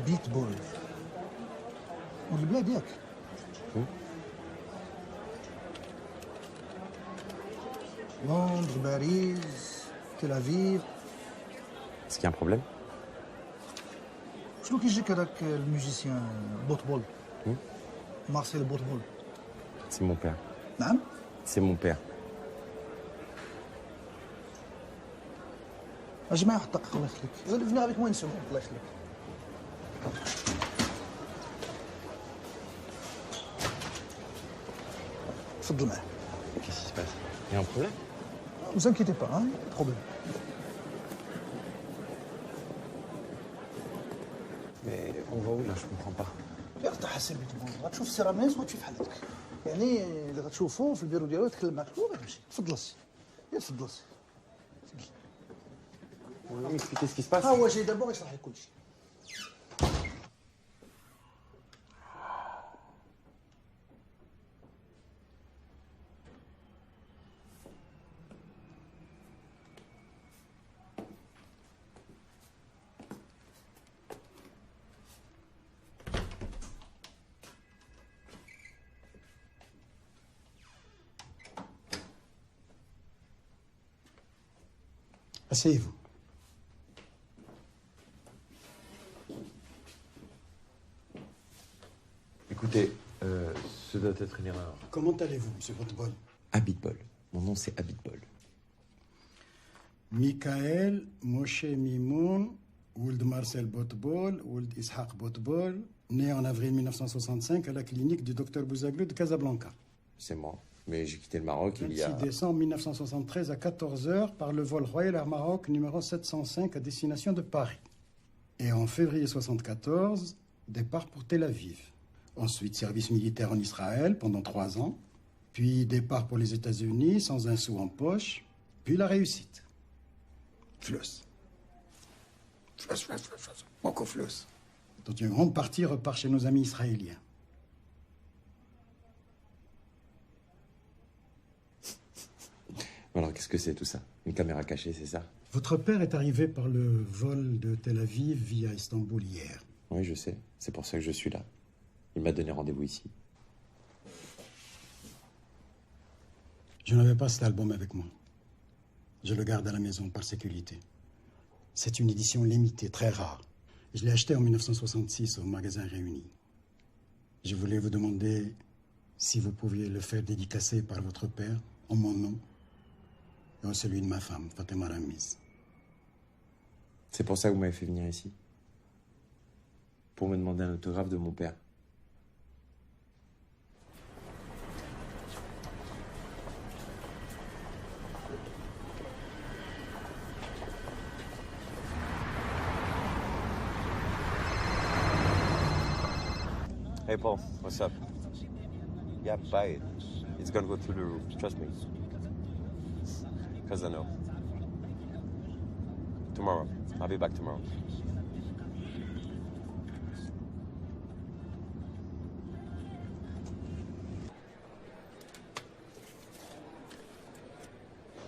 بيتبول والبلاد ياك لندن باريس تل افيف. Est-ce qu'il y a un problème? شنو كيجيك هذاك الموزيسيان بوتبول مارسيل بوتبول؟ C'est mon père. نعم C'est mon père. اجي معايا واحد الدقيقه الله يخليك. فيني افيك موين سكوند الله يخليك. تفضل معاه. Qu'est-ce qui se passe? Il y a un problème? Ne vous inquiétez pas, hein, pas de problème. Mais on va où là? Je comprends pas. غير تحسن بيتبول غتشوف سي راميز وتمشي في حالتك. يعني اللي غتشوفو في البيرو ديالو يتكلم معاك وغتمشي. تفضل سي. يا تفضل سي. On va m'expliquer ce qui se passe. ها هو جاي دابا غيشرح لك كلشي. Asseyez-vous. Écoutez, ce doit être une erreur. Comment allez-vous, monsieur Botbol? Abitbol. Mon nom c'est Abitbol. Michael Moshe Mimoun, Ould Marcel Botbol, Ould Ishaq Botbol, né en avril 1965 à la clinique du docteur Bouzaglou de Casablanca. C'est moi. Mais j'ai quitté le Maroc il y a... 26 décembre 1973 à 14h par le vol Royal Air Maroc numéro 705 à destination de Paris. Et en février 1974, départ pour Tel Aviv. Ensuite, service militaire en Israël pendant 3 ans. Puis départ pour les États-Unis sans un sou en poche. Puis la réussite. Fluss. Fluss. Beaucoup fluss. Dont une grande partie repart chez nos amis israéliens. Alors qu'est-ce que c'est tout ça? Une caméra cachée, c'est ça? Votre père est arrivé par le vol de Tel Aviv via Istanbul hier. Oui, je sais. C'est pour ça que je suis là. Il m'a donné rendez-vous ici. Je n'avais pas cet album avec moi. Je le garde à la maison par sécurité. C'est une édition limitée, très rare. Je l'ai acheté en 1966 au magasin Réuni. Je voulais vous demander si vous pouviez le faire dédicacer par votre père, en mon nom, et en celui de ma femme, Fatima Ramiz. C'est pour ça que vous m'avez fait venir ici? Pour me demander un autographe de mon père. Hey Paul, what's up? Yeah, buy it. It's gonna go through the roof. Trust me. Because I know. Tomorrow. I'll be back tomorrow.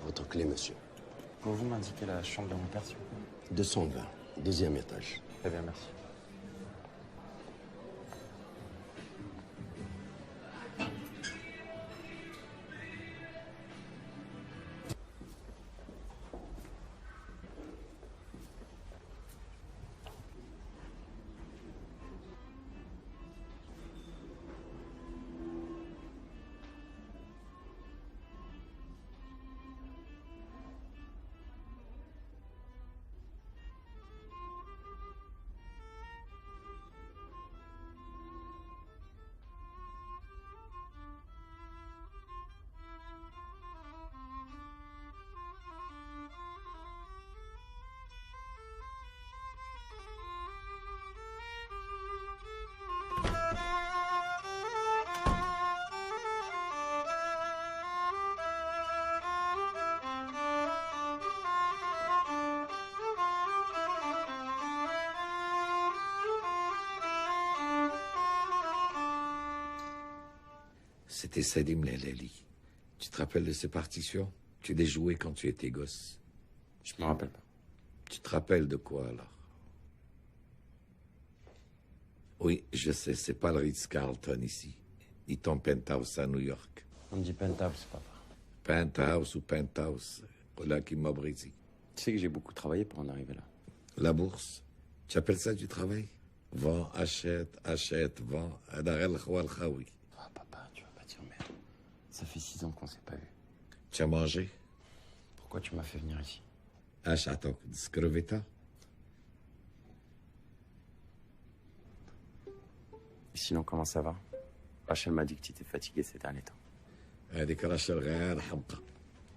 Votre clé, monsieur. Pouvez-vous m'indiquer la chambre de mon père, s'il vous plaît? 220, deuxième étage. Très bien, merci. C'était Salim Lelali. Tu te rappelles de ces partitions? Tu les jouais quand tu étais gosse. Je me rappelle pas. Tu te rappelles de quoi alors? Oui, je sais, c'est pas le Ritz-Carlton ici, ni ton penthouse à New York. On me dit penthouse, papa. Penthouse ou penthouse, là qui m'a brisé. Tu sais que j'ai beaucoup travaillé pour en arriver là. La bourse, tu appelles ça du travail? Vends, achète, achète, vends. Ah, papa, tu vas pas dire merde. Ça fait 6 ans qu'on s'est pas vu. Tu as mangé? Pourquoi tu m'as fait venir ici? Attends, discreveta? Sinon, comment ça va? Rachel m'a dit que tu étais fatigué ces derniers temps. هذيك راشل غير حمقى.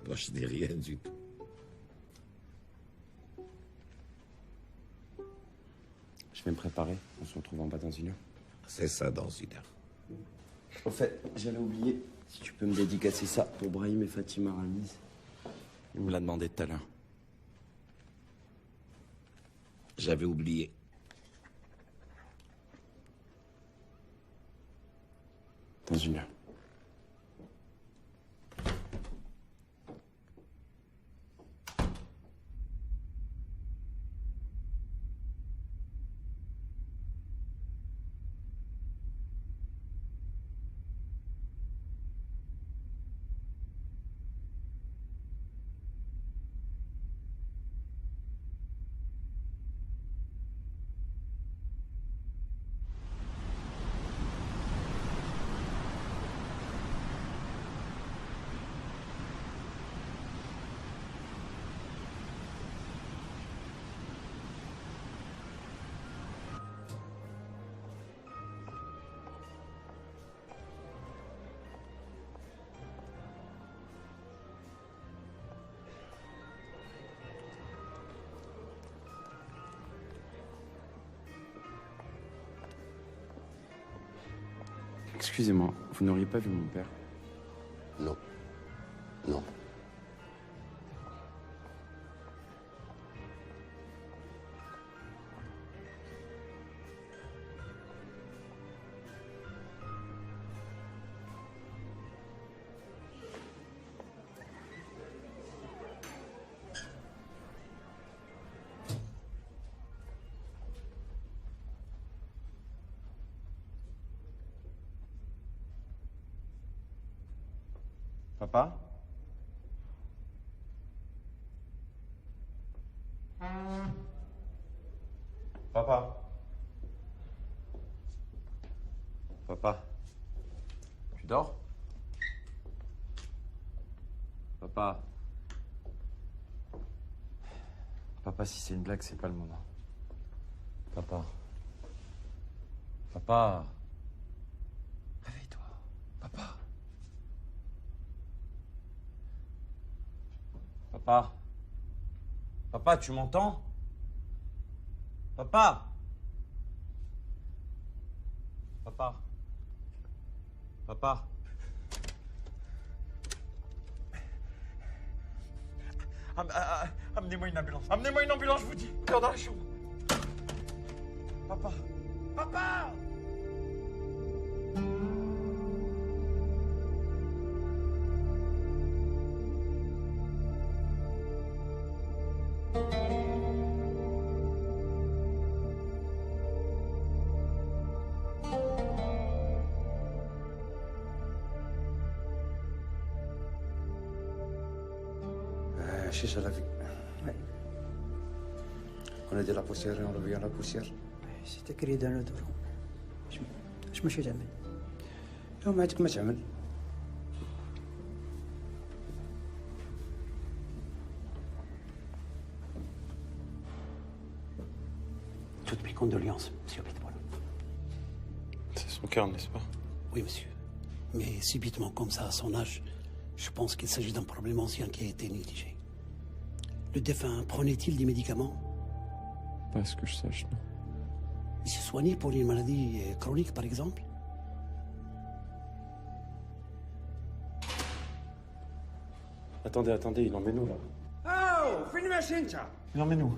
Je dis rien du tout. Je vais me préparer. On se retrouve en bas dans 1 heure. C'est ça dans 1 heure. Au fait, j'allais oublier. Si tu peux me dédicacer ça pour Brahim et Fatima Ramiz. Il me l'a demandé tout à l'heure. J'avais oublié. Dans 1 heure. Excusez-moi, vous n'auriez pas vu mon père? Non. Non. Papa? Papa? Papa? Tu dors? Papa? Papa, si c'est une blague, c'est pas le moment. Papa? Papa? Réveille-toi. Papa? Papa? Papa, tu m'entends? Papa? Papa? Papa? Amenez-moi une ambulance. Amenez-moi une ambulance, je vous dis. Dans la chambre. Papa? Papa? Chiche à la vie. Ouais. On a dit la poussière et on revient à la poussière. C'est écrit dans le dos. Je me suis jamais. يوم ما عندك ما تعمل. Toutes mes condoléances, monsieur Pitbull. C'est son cœur, n'est-ce pas? Oui, monsieur. Mais subitement, comme ça, à son âge, je pense qu'il s'agit d'un problème ancien qui a été négligé. Le défunt prenait-il des médicaments? Pas à ce que je sache, non. Il s'est soigné pour une maladie chronique, par exemple? Attendez, il emmène où, là? Oh, فين ماشي انت؟ Il emmène où?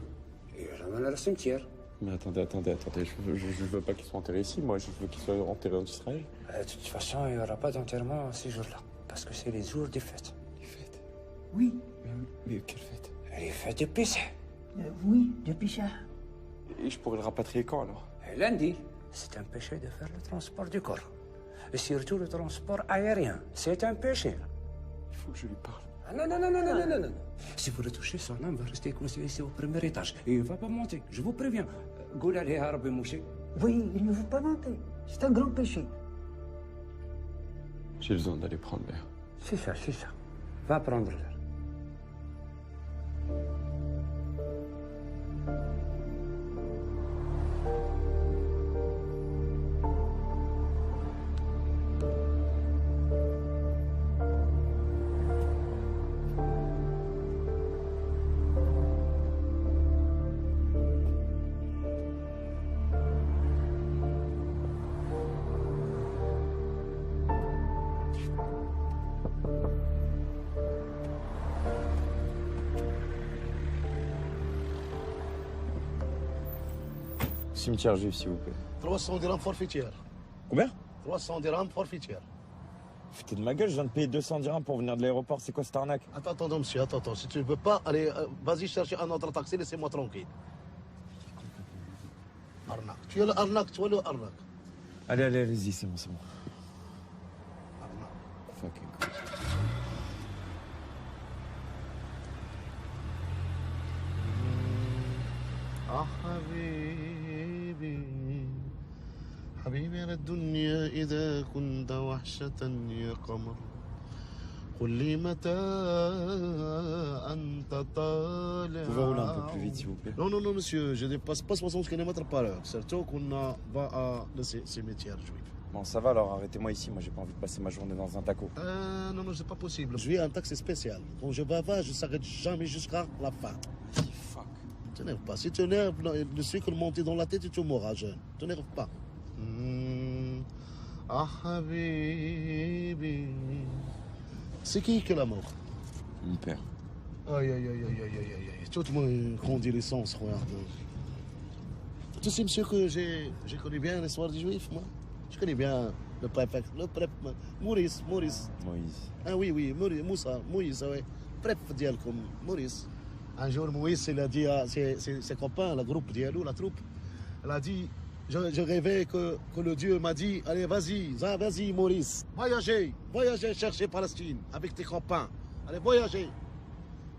يا راه على السمتير. Mais attendez, je veux pas qu'ils soient enterrés ici, moi, je veux qu'ils soient enterrés en Israël. De toute façon, il n'y aura pas d'enterrement ces jours-là, parce que c'est les jours des fêtes. Les fêtes? Oui. Mais quelles fêtes? Les fêtes de Pessah. Oui, de Pessah. Et je pourrais le rapatrier quand, alors? Lundi, c'est un péché de faire le transport du corps. Et surtout le transport aérien. C'est un péché. Il faut que je lui parle. Ah non. Si vous le touchez, son âme va rester coincée ici au premier étage. Et il ne va pas monter, je vous préviens. Goul allez Arabe Mouché. Oui, il ne faut pas monter. C'est un grand péché. J'ai besoin d'aller prendre l'air. C'est ça. Va prendre l'air. Cimetière juif, s'il vous plaît. 300 dirhams forfaitaire. Combien? 300 dirhams forfaitaire. Foutez de ma gueule, je viens de payer 200 dirhams pour venir de l'aéroport, c'est quoi cette arnaque? Attends, monsieur, attends. Si tu ne veux pas, allez, vas-y chercher un autre taxi, laissez-moi tranquille. Arnaque. Tu es le arnaque, Allez-y, c'est bon. Arnaque. Fucking cool. حبيبي أنا الدنيا إذا كنت وحشة يا قمر قل لي متى أنت طالع. Vous pouvez rouler un peu plus vite, s'il vous plaît. Non, monsieur, je dépasse pas 60 km par heure. Surtout qu'on va à le cimetière juif. Bon, ça va alors, arrêtez-moi ici, moi j'ai pas envie de passer ma journée dans un taco. Non, c'est pas possible. Je vais à un taxi spécial. Quand je vais je ne s'arrête jamais jusqu'à la fin. Fuck. T'énerve pas. Si tu énerves, le sucre monte dans la tête et tu mourras jeune. T'énerve pas. Ah, habibi. C'est qui l'a mort? Mon père. Aïe. Tout le monde grandit l'essence, regarde. Tu sais, monsieur, que j'ai connu bien l'histoire des Juifs, moi. Je connais bien le préfet, Maurice. Ah oui, Moïse, oui. Préfet d'Yalcom, Maurice. Un jour, Moïse, il a dit à ses copains, le groupe d'Yalou, la troupe, il a dit, je rêvais que le Dieu m'a dit, allez, vas-y, Maurice, voyagez, chercher Palestine avec tes copains. Allez, voyagez.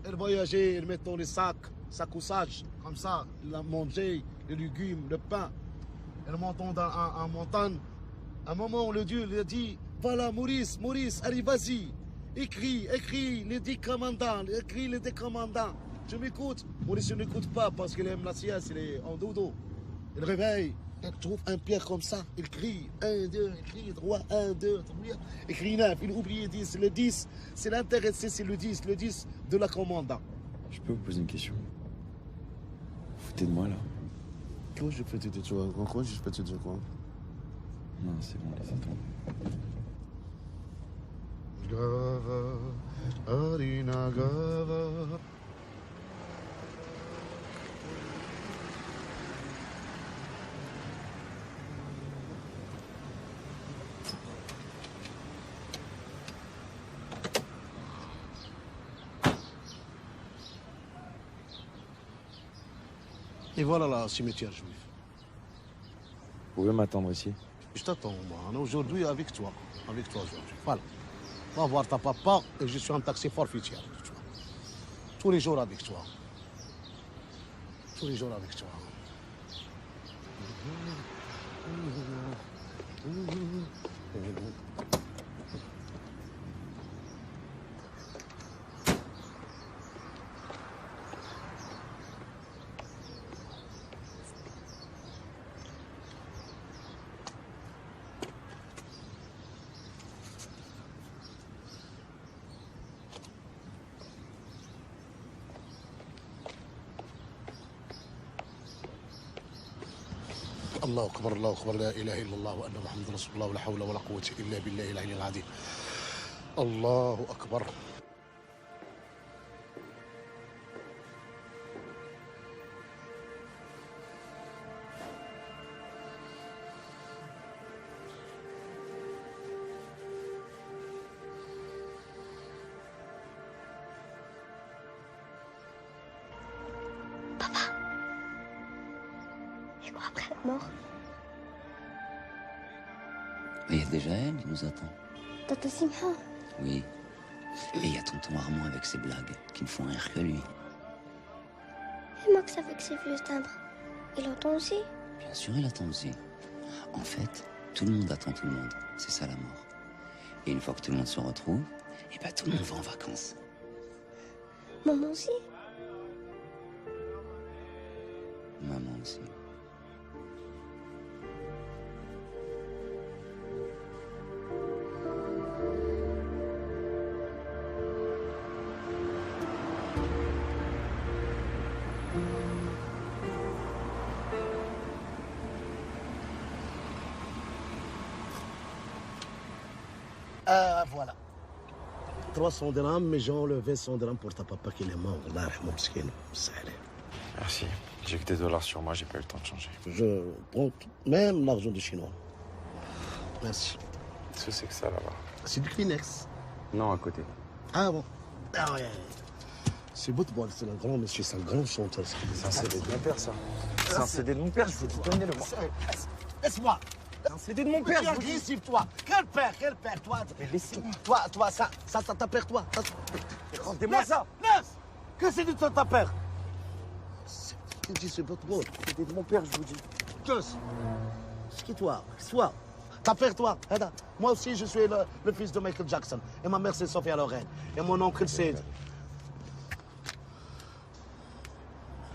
Il voyageait, il met dans les sacs, sa couchage, comme ça, il a mangé les légumes, le pain. Il monte en montagne. À un moment, le Dieu lui a dit, voilà, Maurice, allez, vas-y, écris les 10 commandants, Je m'écoute. Maurice ne m'écoute pas parce qu'il aime la sieste, il est en dodo. Il réveille, il trouve un pierre comme ça, il crie 1, 2, il crie 3, 1, 2, 3, il crie 9, il oublie 10. Le 10, c'est l'intéressé, c'est le 10 de la commandant. Je peux vous poser une question? Vous foutez de moi là? Quoi je peux te dire quoi? Non, c'est bon, laissez tomber. Arina Gava. Et voilà le cimetière juif. Vous pouvez m'attendre ici? Je t'attends, moi. Aujourd'hui avec toi aujourd'hui. Voilà. Va voir ta papa et je suis en taxi forfaitaire avec toi. Tous les jours avec toi. الله أكبر لا إله إلا الله وأن محمد رسول الله ولا حول ولا قوة إلا بالله العلي العظيم. الله أكبر. jours après la mort. Il y a déjà elle qui nous attend. Tata Simha. Oui. Et il y a tonton Armand avec ses blagues, qui ne font rire que lui. Et Max avec ses vieux timbres. Il entend aussi? Bien sûr, il attend aussi. En fait, tout le monde attend tout le monde. C'est ça la mort. Et une fois que tout le monde se retrouve, et ben tout le monde va en vacances. Maman aussi? Maman aussi. Voilà. 300 dirhams, mais j'ai enlevé 100 dirhams pour ta papa qui est mort. Allah rahmou miskin. Merci. J'ai que des dollars sur moi, j'ai pas eu le temps de changer. Je prends même l'argent du chinois. Merci. Qu'est-ce que c'est que ça là-bas? C'est du Kleenex. Non, à côté. Ah bon? Ah ouais. C'est Boutbol, c'est un grand monsieur, c'est un grand chanteur. C'est un CD de mon père, ça. C'est un CD de mon père, je vous dis, donnez-le moi. Laisse-moi. C'est un CD de mon père, Tu es agressif, toi. Quel père, toi. Mais laissez-moi. Toi, ça ta père, toi. Rendez-moi ça. Laisse. Que c'est de ta père? Tu dis c'est Boutbol. CD de mon père, je vous dis. Qu'est-ce? C'est qui toi? Ta père, toi. Moi aussi, je suis le fils de Michael Jackson. Et ma mère, c'est Sophia Loren. Et mon oncle, c'est...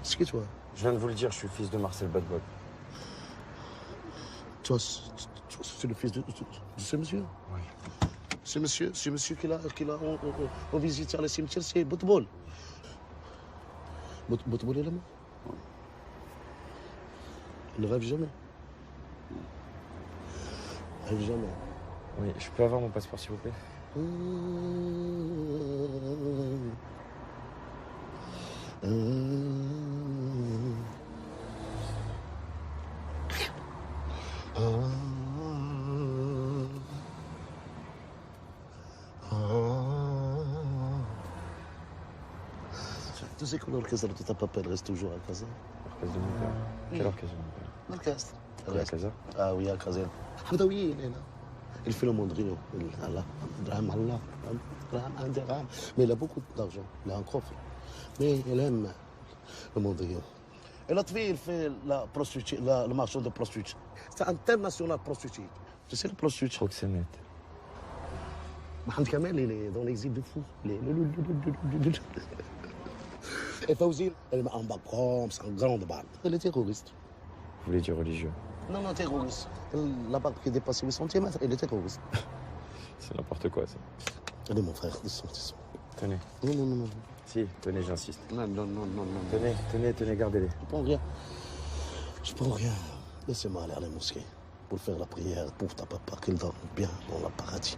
C'est qui toi? Je viens de vous le dire, je suis le fils de Marcel Badboy. Toi, c'est le fils de ce monsieur? Oui. Ce monsieur qui l'a on visite sur le cimetière, c'est Boutbol. Boutbol est là, moi? Il ne rêve jamais. Il ne rêve jamais. Oui, je peux avoir mon passeport, s'il vous plaît? Tu sais que l'orchestre de ta papa reste toujours à Casa? L'orchestre de mon père. Quel orchestre de mon père? L'orchestre. À Casa? Ah oui, à Casa. Oui, il fait le mondrion. Mais il a beaucoup d'argent. Il a un coffre. Mais il aime le mondrion. Et l'autre fille, il fait le marchand de prostituées. C'est international prostituée. Tu sais le prostituée? Proxénète. Mohamed Kamel, il est dans l'exil de fou. Et Fawzi, elle m'a un bac comme c'est un grand balle. Elle est terroriste. Vous voulez dire religieux? Non, terroriste. La barque qui dépasse 8 cm, elle est terroriste. C'est n'importe quoi, ça. Elle est mon frère, descends. Tenez. Non. Si, tenez, j'insiste. Non. Tenez, gardez-les. Je prends rien. Laissez-moi aller à la mosquée pour faire la prière pour ta papa, qu'il dorme bien dans le paradis.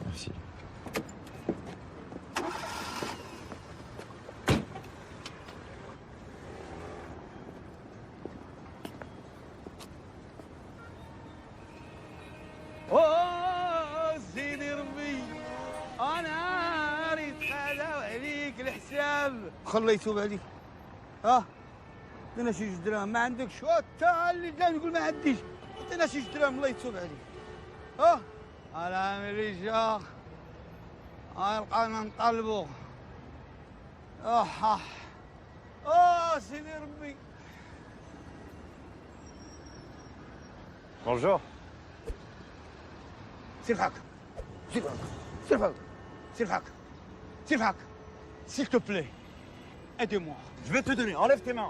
Merci. سيدي ربي انا اريد خلاو عليك الحساب خلي يتوب عليك عطينا شي 2 دراهم ما عندكش تا اللي جا نقول ما عنديش عطينا شي 2 دراهم الله يتوب عليك انا من الرجال يلقانا نطلبو سيدي ربي Bonjour. Sirfak, s'il te plaît, aide-moi. Je vais te donner. Enlève tes mains,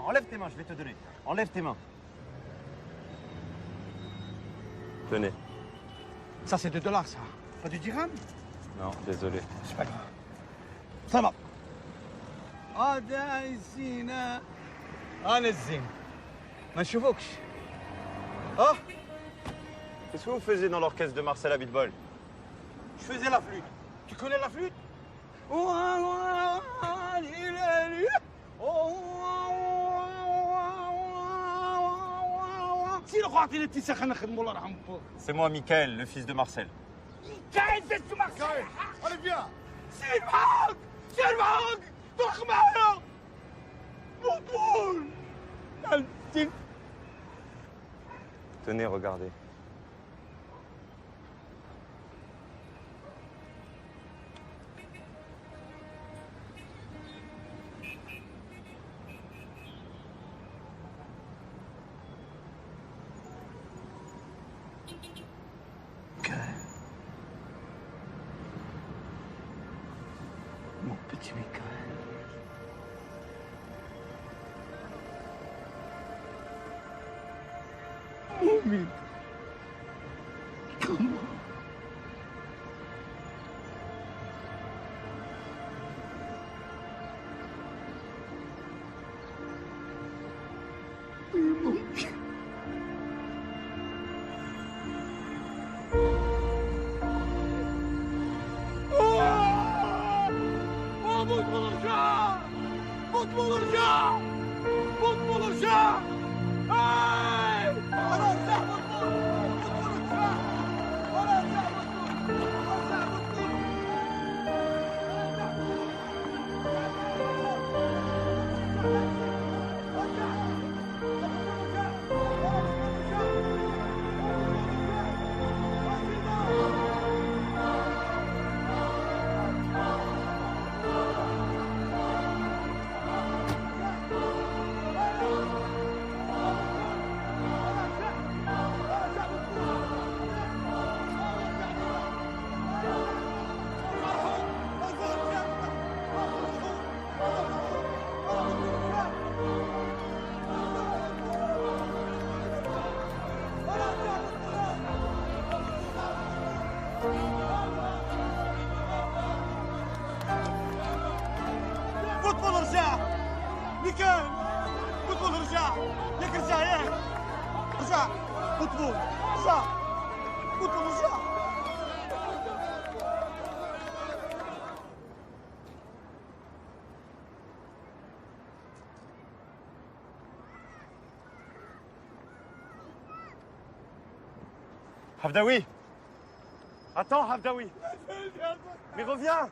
je vais te donner. Enlève tes mains. Tenez. Ça, c'est 2 dollars, ça. Pas du dirham? Non, désolé. C'est pas grave. Ça va. دايسينا انا الزين ما نشوفوكش. Qu'est-ce que vous faisiez dans l'orchestre de Marcel Abitbol? Je faisais la flûte. Tu connais la flûte? C'est moi, Michael, le fils de Marcel. Michael, c'est tout Marcel. Allez, viens. C'est le Maroc. طخ معايا بطول Tenez, regardez. Mon petit Michael. Mille. Comment? Mon Dieu. فوتبول رجع ميكان فوتبول رجع ياك رجع ياك رجع فوتبول رجع فوتبول رجع Hafdaoui! Attends, Hafdaoui! Mais reviens!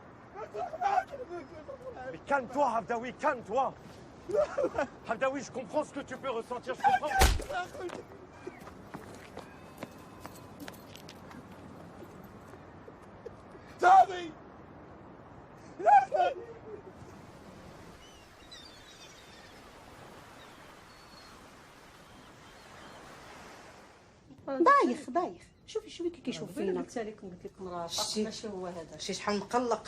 Mais calme-toi, Hafdaoui, calme-toi! Hafdaoui, je comprends ce que tu peux ressentir, je comprends. Tommy! دايخ شوفي كي كيشوف فينا قلت لكم راه شتي؟ ماشي هو هذا شي شحال مقلق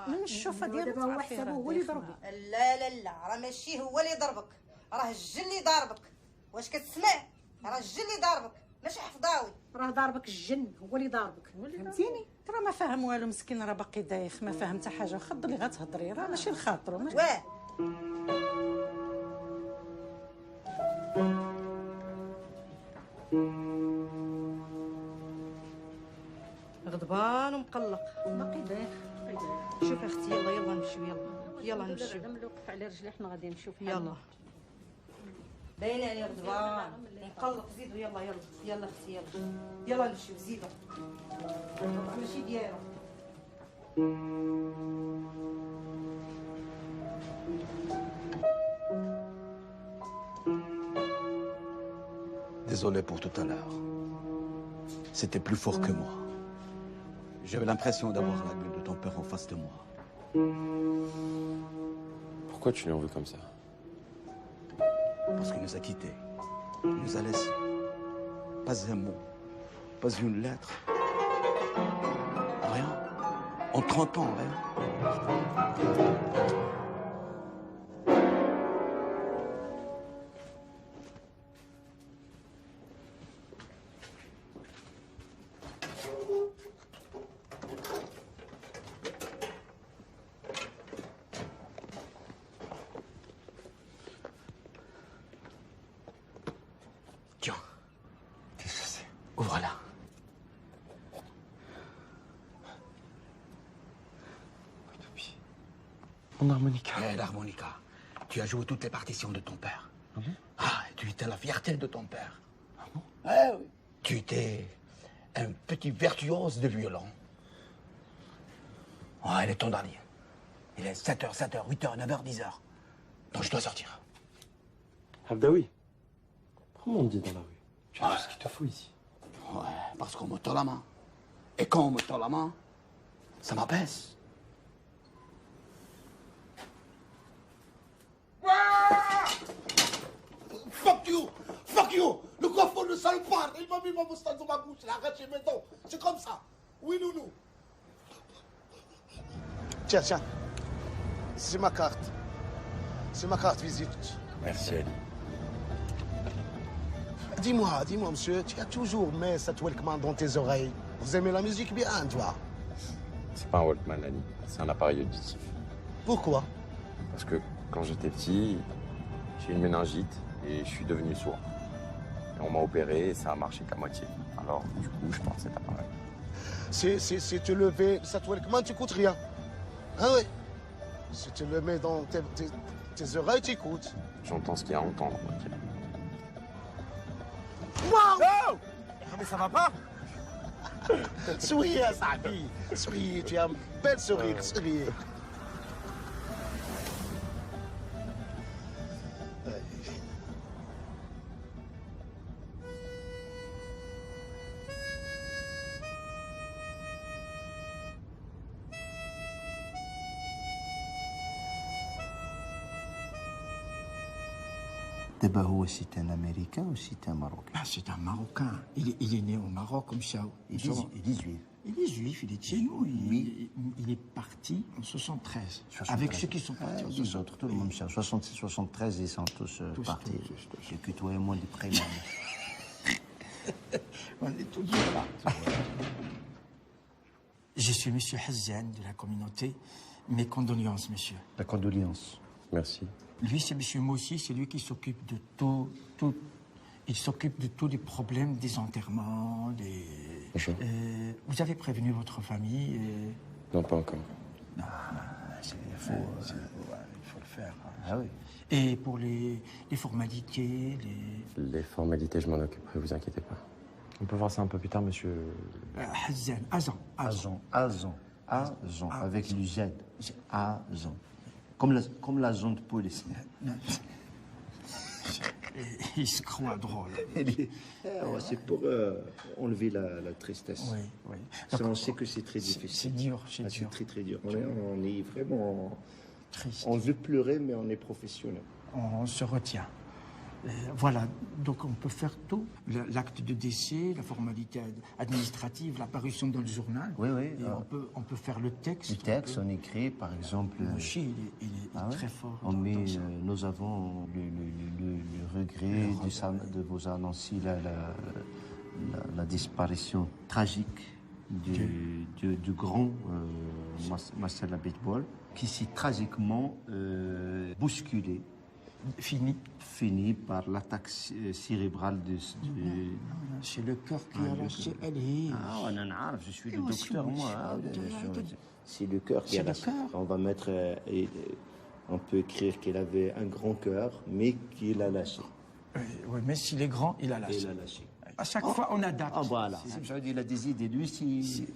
من الشوفه ديالو دابا هو حسابه هو اللي ضربك لا راه ماشي هو اللي ضربك راه الجن اللي ضاربك واش كتسمع راه الجن اللي ضاربك ماشي حفظاوي راه ضاربك الجن هو اللي ضاربك فهمتيني راه ما فاهم والو مسكين راه باقي دايخ ما فاهم حتى حاجه خض اللي غتهضري راه ماشي لخاطرو واه غضبان ومقلق باقي دايخ شوف اختي يلا نمشيو يلا نمشيو دابا ملي وقف على رجلي حنا غادي نمشيو يلا باين عليه غضبان مقلق زيدو يلا اختي يلا نمشيو زيدو ماشي ديالو Désolé pour tout à l'heure. C'était plus fort que moi. J'avais l'impression d'avoir la gueule de ton père en face de moi. Pourquoi tu lui en veux comme ça? Parce qu'il nous a quittés. Il nous a laissés. Pas un mot. Pas une lettre. Rien. En 30 ans, rien. Tiens. Qu'est-ce que c'est? Ouvre-la. Mon harmonica. L'harmonica. Tu as joué toutes les partitions de ton père. Ah bon? Ah, tu étais la fierté de ton père. Ah bon? Oui. Tu étais un petit virtuose de violon. Oh, il est ton dernier. Il est 7h, 8h, 9h, 10h. Donc je dois sortir. Abdaoui, comment on me dit dans la rue? Tu as ce qu'il te faut ici. Ouais, parce qu'on me tend la main. Et quand on me tend la main, ça m'abaisse. Fuck you! Fuck you! Le coiffeur de salopard, il m'a mis ma moustache dans ma bouche, il a arraché mes dents. C'est comme ça. Oui, nounou. Tiens, tiens. C'est ma carte. C'est ma carte visite. Merci, Ali. Dis-moi, monsieur, tu as toujours mis cette Walkman dans tes oreilles. Vous aimez la musique bien, toi? C'est pas un Walkman, Ali. C'est un appareil auditif. Pourquoi? Parce que quand j'étais petit, j'ai eu une méningite et je suis devenu sourd. Et on m'a opéré et ça a marché qu'à moitié. Alors, du coup, je porte cet appareil. Si tu le mets, cette Walkman, tu coûtes rien. Ah oui? Si tu le mets dans tes oreilles, tu écoutes. J'entends ce qu'il y a à entendre, moi. Waouh! Oh! Mais ça va pas? Souriez, Sabi. Souriez, tu as un bel sourire, souriez. Debaho, c'est un Américain ou c'est un Marocain? Ah, c'est un Marocain. Il est né au Maroc comme ça. Il est juif. Il est juif, il est de chez nous. Il est parti en 73. Avec ceux qui sont partis en 73. Les autres, tout le monde, 66, 73, ils sont tous partis. J'ai que toi et moi des prénoms. On est tous là. Je suis monsieur Hazan de la communauté. Mes condoléances, monsieur. La condoléance. Merci. Lui, c'est monsieur Moussi, c'est lui qui s'occupe de tout. Il s'occupe de tous les problèmes des enterrements, des... vous avez prévenu votre famille Non, pas encore. Non, il faut le faire. Ah oui. Et pour les formalités, Les formalités, je m'en occuperai, vous inquiétez pas. On peut voir ça un peu plus tard, monsieur... Azan. Avec le Z. Azan. Comme la zone de police. Il se croit drôle. C'est pour enlever la tristesse. Oui. Ça, on sait que c'est très difficile. C'est dur, c'est dur. C'est très dur. On est vraiment... Triste. On veut pleurer, mais on est professionnel. On se retient. Voilà, donc on peut faire tout. L'acte de décès, la formalité administrative, la parution dans le journal. Oui. Et on peut faire le texte. Le texte, on écrit, par exemple... Mochi, il est très fort. Nous avons le regret de vous annoncer la disparition tragique du grand Marcel Abitbol, qui s'est tragiquement bousculé. Fini par l'attaque cérébrale c'est le cœur qui a lâché. Je suis le docteur, moi. C'est le cœur qui a lâché. On va mettre... on peut écrire qu'il avait un grand cœur, mais qu'il a lâché. Oui, mais s'il est grand, il a lâché. À chaque fois, on adapte. Ah, voilà. Il a des idées. Lui, Si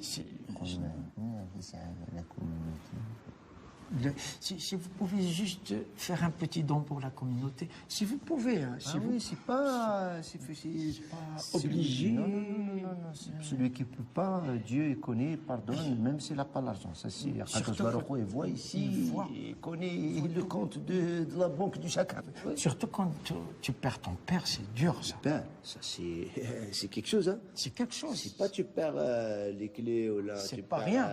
vous pouvez juste faire un petit don pour la communauté, si vous pouvez. Oui, c'est pas obligé. Non. Celui qui ne peut pas, Dieu il connaît, il pardonne, même s'il n'a pas l'argent. Ça, c'est il voit ici, il connaît le compte de la banque du chacun. Surtout quand tu perds ton père, c'est dur, ça. Ça, c'est quelque chose, hein. C'est quelque chose. C'est pas tu perds les clés ou là. C'est pas rien.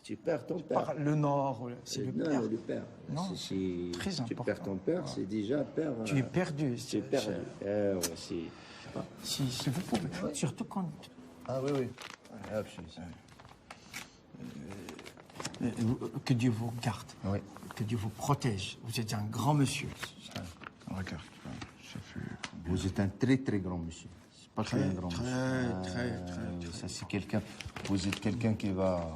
Tu perds ton père. Le Nord, c'est le père. Le père. Non, c'est très important. Tu perds ton père, c'est déjà perdre. Tu es perdu. Tu es perdu. Si vous pouvez. Surtout quand... Ah oui. Que Dieu vous garde. Oui. Que Dieu vous protège. Vous êtes un grand monsieur. Regarde. Vous êtes un très très grand monsieur. C'est pas très grand monsieur. Très. Ça c'est quelqu'un. Vous êtes quelqu'un qui va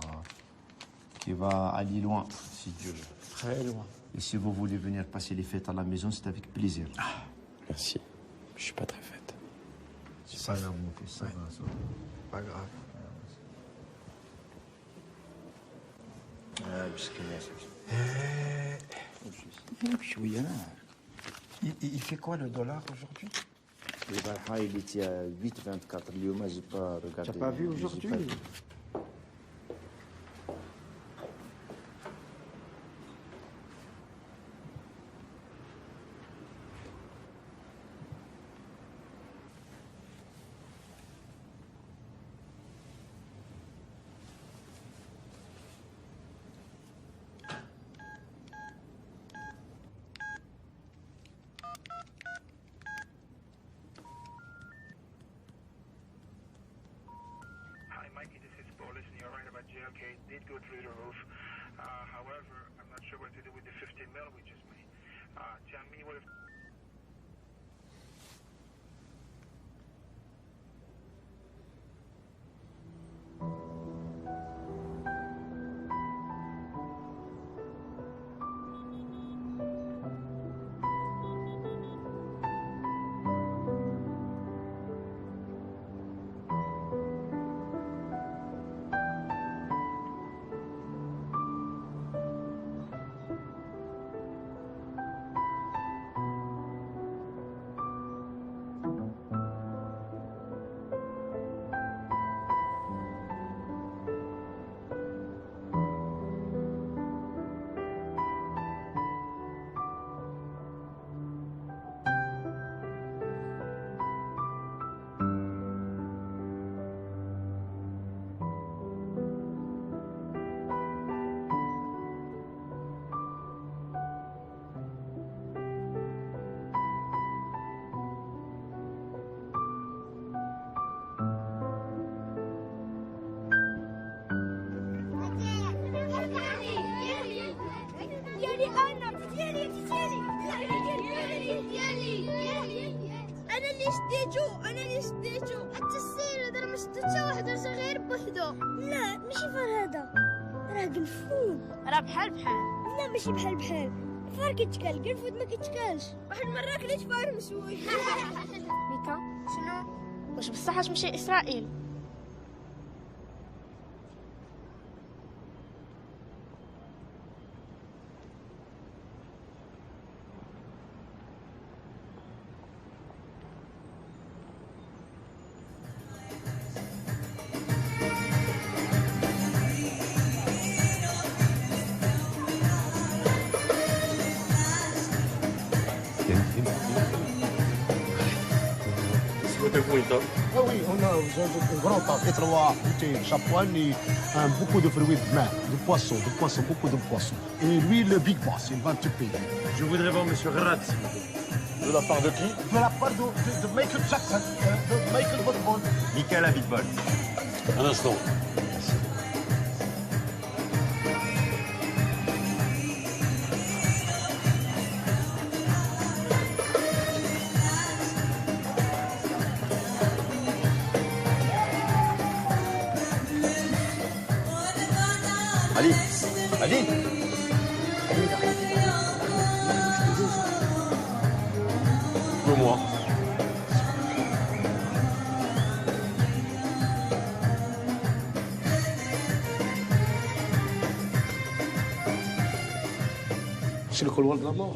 aller loin, si Dieu veut. Très loin. Et si vous voulez venir passer les fêtes à la maison, c'est avec plaisir. Merci. Je suis pas très faite. C'est pas grave, mon fils. Ça va. Pas grave. Il fait quoi le dollar aujourd'hui? Il était à 8,24. Moi, j'ai pas regardé. T'as pas vu aujourd'hui? JLK did go through the roof. However, I'm not sure what to do with the 15 mil we just made. Tell me what if... لا ماشي فار هذا راه قنفون راه بحال لا ماشي بحال الفار كيتشكل القنفود ما كيتشكلش واحد المره كليت فار مسوي ميكا شنو واش بصح تمشي اسرائيل Ah oui, on a un grand temps, étroit, chapoine, beaucoup de fruits de mer, de poissons, beaucoup de poissons. Et lui, le big boss, il va te payer. Je voudrais voir Monsieur Ratz. De la part de qui? De la part de Michael Jackson, de Michael Botbol. Michael Abitbol. Un instant. Ali, Ali. Moi. شنو كل ولد لامور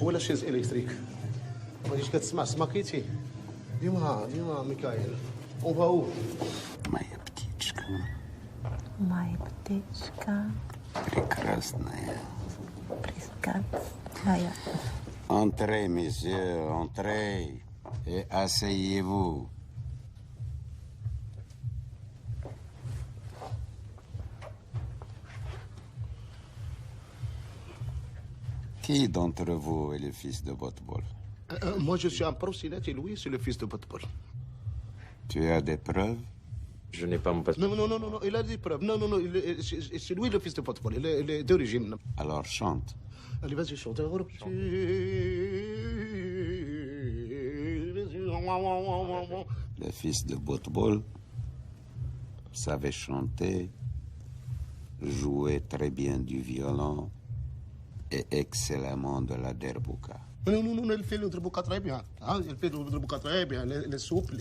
ولا شيز الكتريك ما جيش كتسمع سماكيتي ديما ميكائيل اون فاو Моя птичка. Прекрасная. Прекрасная. Entrez, messieurs, entrez et asseyez-vous. Qui d'entre vous est le fils de Botbol? Moi, je suis un proxénète et Louis, c'est le fils de Botbol. Tu as des preuves? Je n'ai pas mon passeport. Non, il a des preuves. Non, c'est lui le fils de Botbol, il est d'origine. Alors chante. Allez, vas-y, chante. Le fils de Botbol savait chanter, jouait très bien du violon et excellemment de la derbouka. Non, il fait le derbouka très bien. Il fait le derbouka très bien. Les soupes,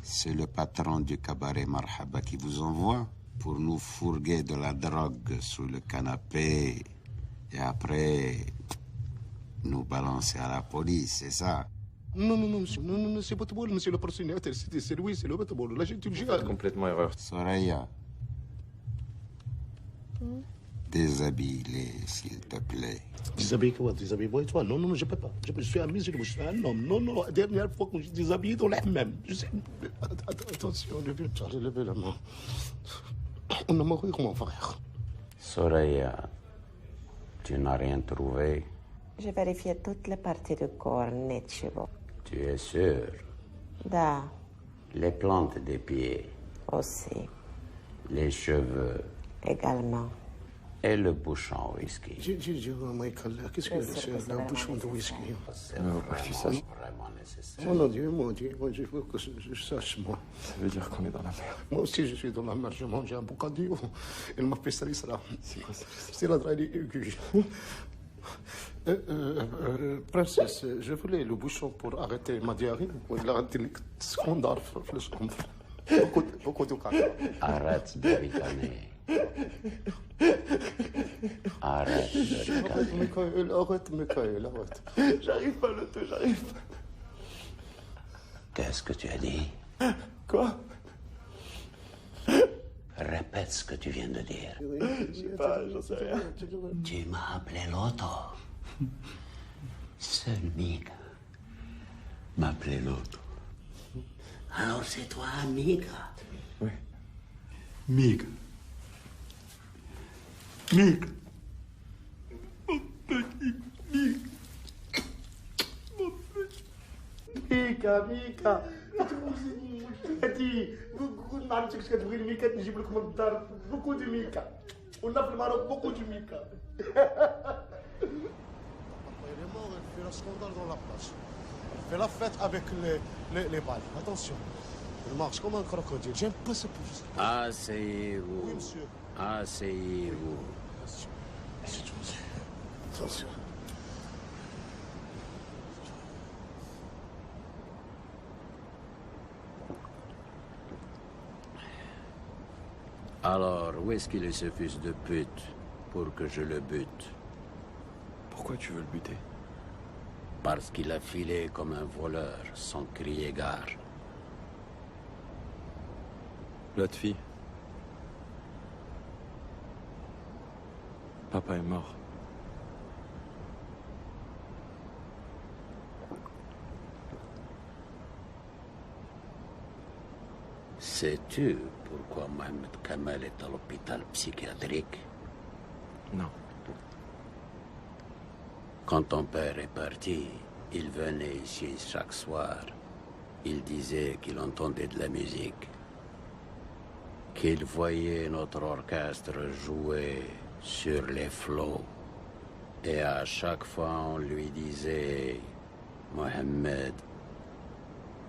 C'est le patron du cabaret Marhaba qui vous envoie pour nous fourguer de la drogue sous le canapé Et après, nous balancer à la police, c'est ça? Non, monsieur. Non, c'est pas tout bon, monsieur le propriétaire. C'est lui, c'est le bon. Là, j'ai tout le Vous faites complètement erreur. Soraya, déshabille-les, s'il te plaît. Déshabille quoi? Déshabille-moi et toi? Non, je peux pas. Je suis un musulman, je suis un homme. Non, la dernière fois que je déshabille dans la même. Je sais. Attention, levez la main. On a mouru comme mon frère. Soraya, tu n'as rien trouvé? J'ai vérifié toutes les parties du corps nettes chez vous. Tu es sûr? Da, Les plantes des pieds, aussi, les cheveux également. et le bouchon whisky. Michael, qu'est-ce que c'est un bouchon de whisky? C'est vraiment nécessaire. Mon Dieu, moi, je veux que je sache, moi. Ça veut dire qu'on est dans la merde. Moi aussi, je suis dans la merde. Je mange un bocadillo. Il m'a fait ça. C'est quoi ça? C'est la draille aiguë. Princesse, je voulais le bouchon pour arrêter ma diarrhée. Il a arrêté le scandale. Beaucoup de caca. Arrête de ricaner. Arrête de ricaner. Michael, arrête. J'arrive pas, j'arrive pas. Qu'est-ce que tu as dit? Quoi? Répète ce que tu viens de dire. Je sais pas, j'en sais rien. Tu m'as appelé Loto. Seul Mika m'appelait Loto. Alors c'est toi, Mika? Oui. Mika. Mika. Mon petit Mika. Mon petit. Mika. beaucoup نعرف كيفاش كتبغي الميكا نجيب لكم للدار beaucoup de Mika. On a في المغرب beaucoup de Mika. Il est mort, il fait un scandale dans la place. Il fait la fête avec les balles. Attention. Il marche comme un crocodile. J'aime pas ce pouce. Asseyez-vous. Oui, monsieur. Asseyez-vous. Attention. Alors, où est-ce qu'il est ce fils de pute pour que je le bute? Pourquoi tu veux le buter? Parce qu'il a filé comme un voleur, sans crier gare. L'autre fille. Papa est mort. Sais-tu pourquoi Mohamed Kamel est à l'hôpital psychiatrique? Non. Quand ton père est parti, il venait ici chaque soir. Il disait qu'il entendait de la musique, qu'il voyait notre orchestre jouer sur les flots. Et à chaque fois, on lui disait, Mohamed,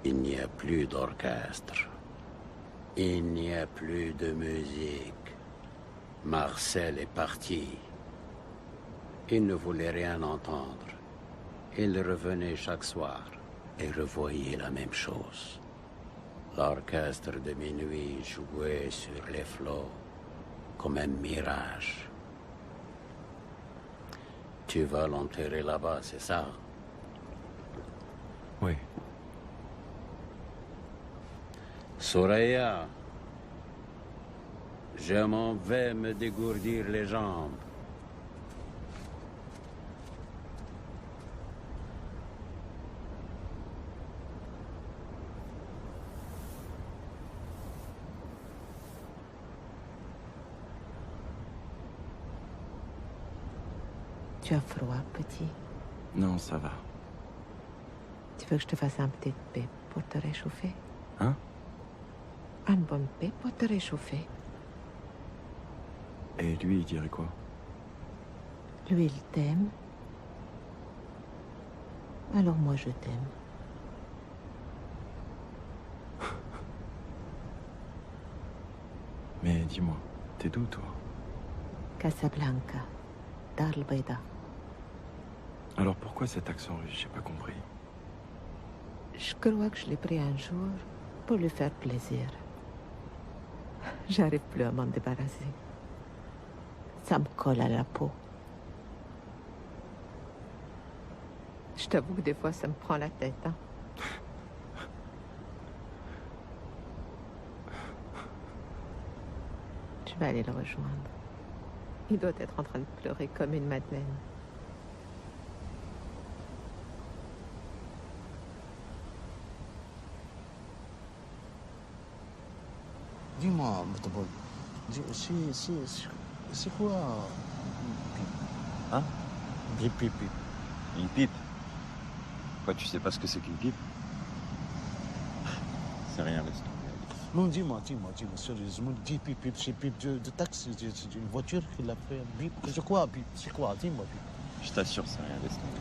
il n'y a plus d'orchestre. Il n'y a plus de musique. Marcel est parti. Il ne voulait rien entendre. Il revenait chaque soir et revoyait la même chose. L'orchestre de minuit jouait sur les flots comme un mirage. Tu vas l'enterrer là-bas, c'est ça? Oui. Soraya, je m'en vais me dégourdir les jambes. Tu as froid, petit? Non, ça va. Tu veux que je te fasse un petit paix pour te réchauffer? Hein? Un bon paix pour te réchauffer. Et lui, il dirait quoi? Lui, il t'aime. Alors moi, je t'aime. Mais dis-moi, t'es d'où, toi? Casablanca, Dar el Bayda. Alors pourquoi cet accent russe? J'ai pas compris. Je crois que je l'ai pris un jour pour lui faire plaisir. J'arrive plus à m'en débarrasser. Ça me colle à la peau. Je t'avoue que des fois, ça me prend la tête. Hein. Je vais aller le rejoindre. Il doit être en train de pleurer comme une madeleine. Dis-moi, Moutabol, c'est quoi Hein? Bip, bip, bip. Une pipe? Quoi, tu sais pas ce que c'est qu'une pipe? C'est rien, laisse tomber. Non, dis-moi, sérieusement, dis bip, bip, c'est bip de taxi, c'est une voiture qui l'a fait bip. C'est quoi, bip? C'est quoi? Dis-moi, bip. Je t'assure, c'est rien, laisse tomber.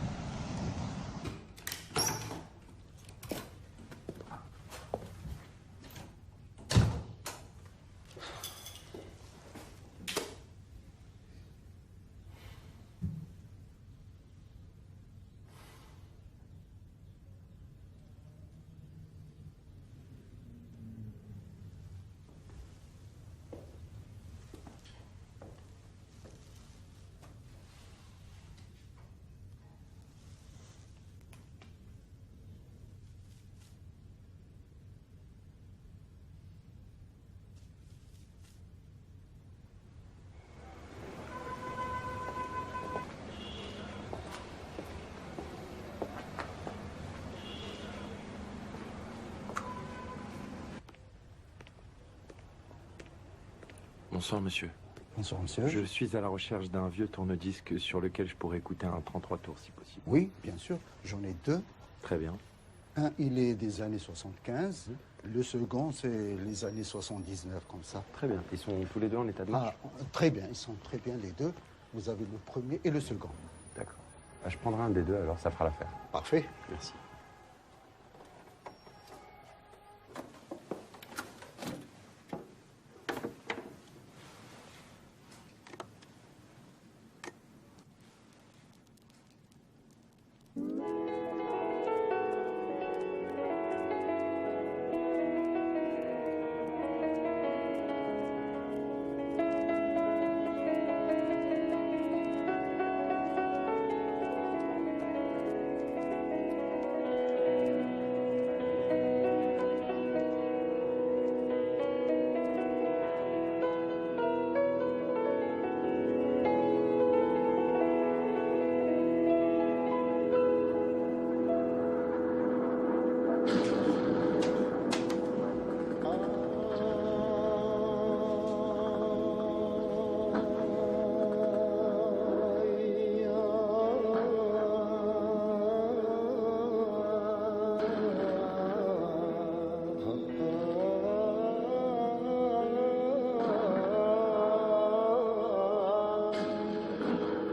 Bonsoir, monsieur. Bonsoir, monsieur. Je suis à la recherche d'un vieux tourne-disque sur lequel je pourrais écouter un 33 tours, si possible. Oui, bien sûr. J'en ai deux. Très bien. Un, il est des années 75. Le second, c'est les années 79, comme ça. Très bien. Ils sont tous les deux en état de marche? Très bien. Ils sont très bien, les deux. Vous avez le premier et le second. D'accord. Je prendrai un des deux, alors ça fera l'affaire. Parfait. Merci.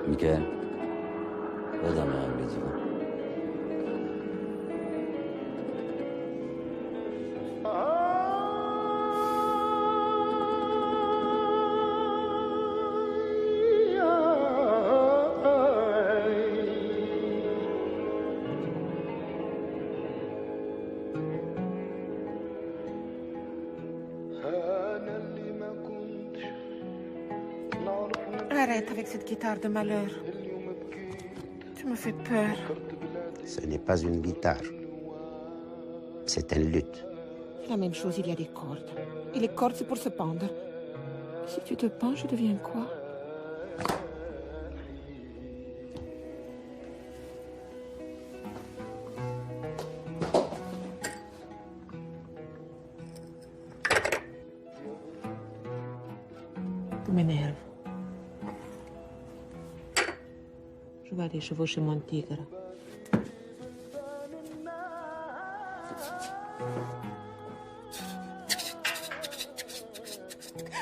ميكال هذا ما عجبتك Arrête avec cette guitare de malheur. Tu me fais peur. Ce n'est pas une guitare. C'est un luth. La même chose, il y a des cordes. Et les cordes, c'est pour se pendre. Si tu te pends, je deviens quoi? Tu m'énerves. Je vais aller chevaucher mon tigre.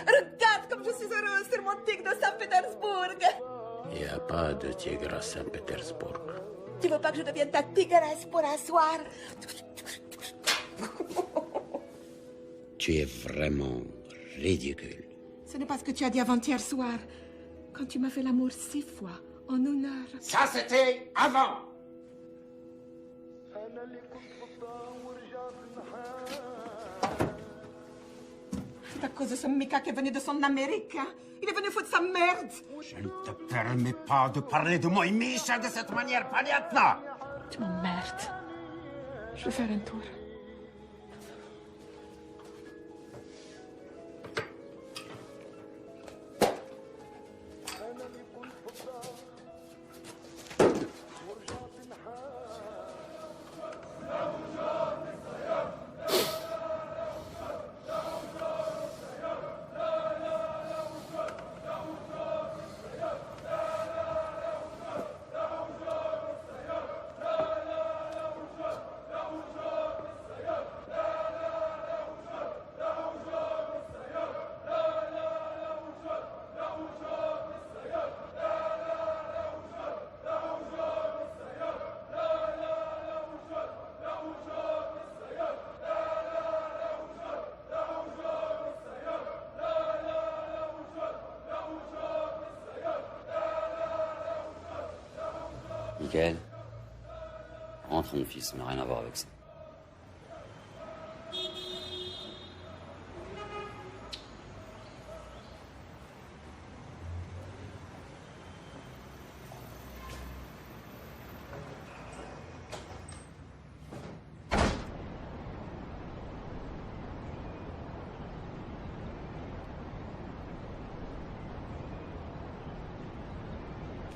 Regarde comme je suis heureuse sur mon tigre de Saint-Pétersbourg. Il n'y a pas de tigre à Saint-Pétersbourg. Tu veux pas que je devienne ta tigresse pour un soir? Tu es vraiment ridicule. Ce n'est pas ce que tu as dit avant-hier soir, quand tu m'as fait l'amour 6 fois, en 1 heure. Ça, c'était avant. C'est à cause de ce Mika qui est venu de son Amérique. Hein? Il est venu foutre sa merde. Je ne te permets pas de parler de moi et Misha de cette manière, Paliatna. Tu m'emmerdes. Je vais faire un tour. Michael, rentre mon fils, ça n'a rien à voir avec ça.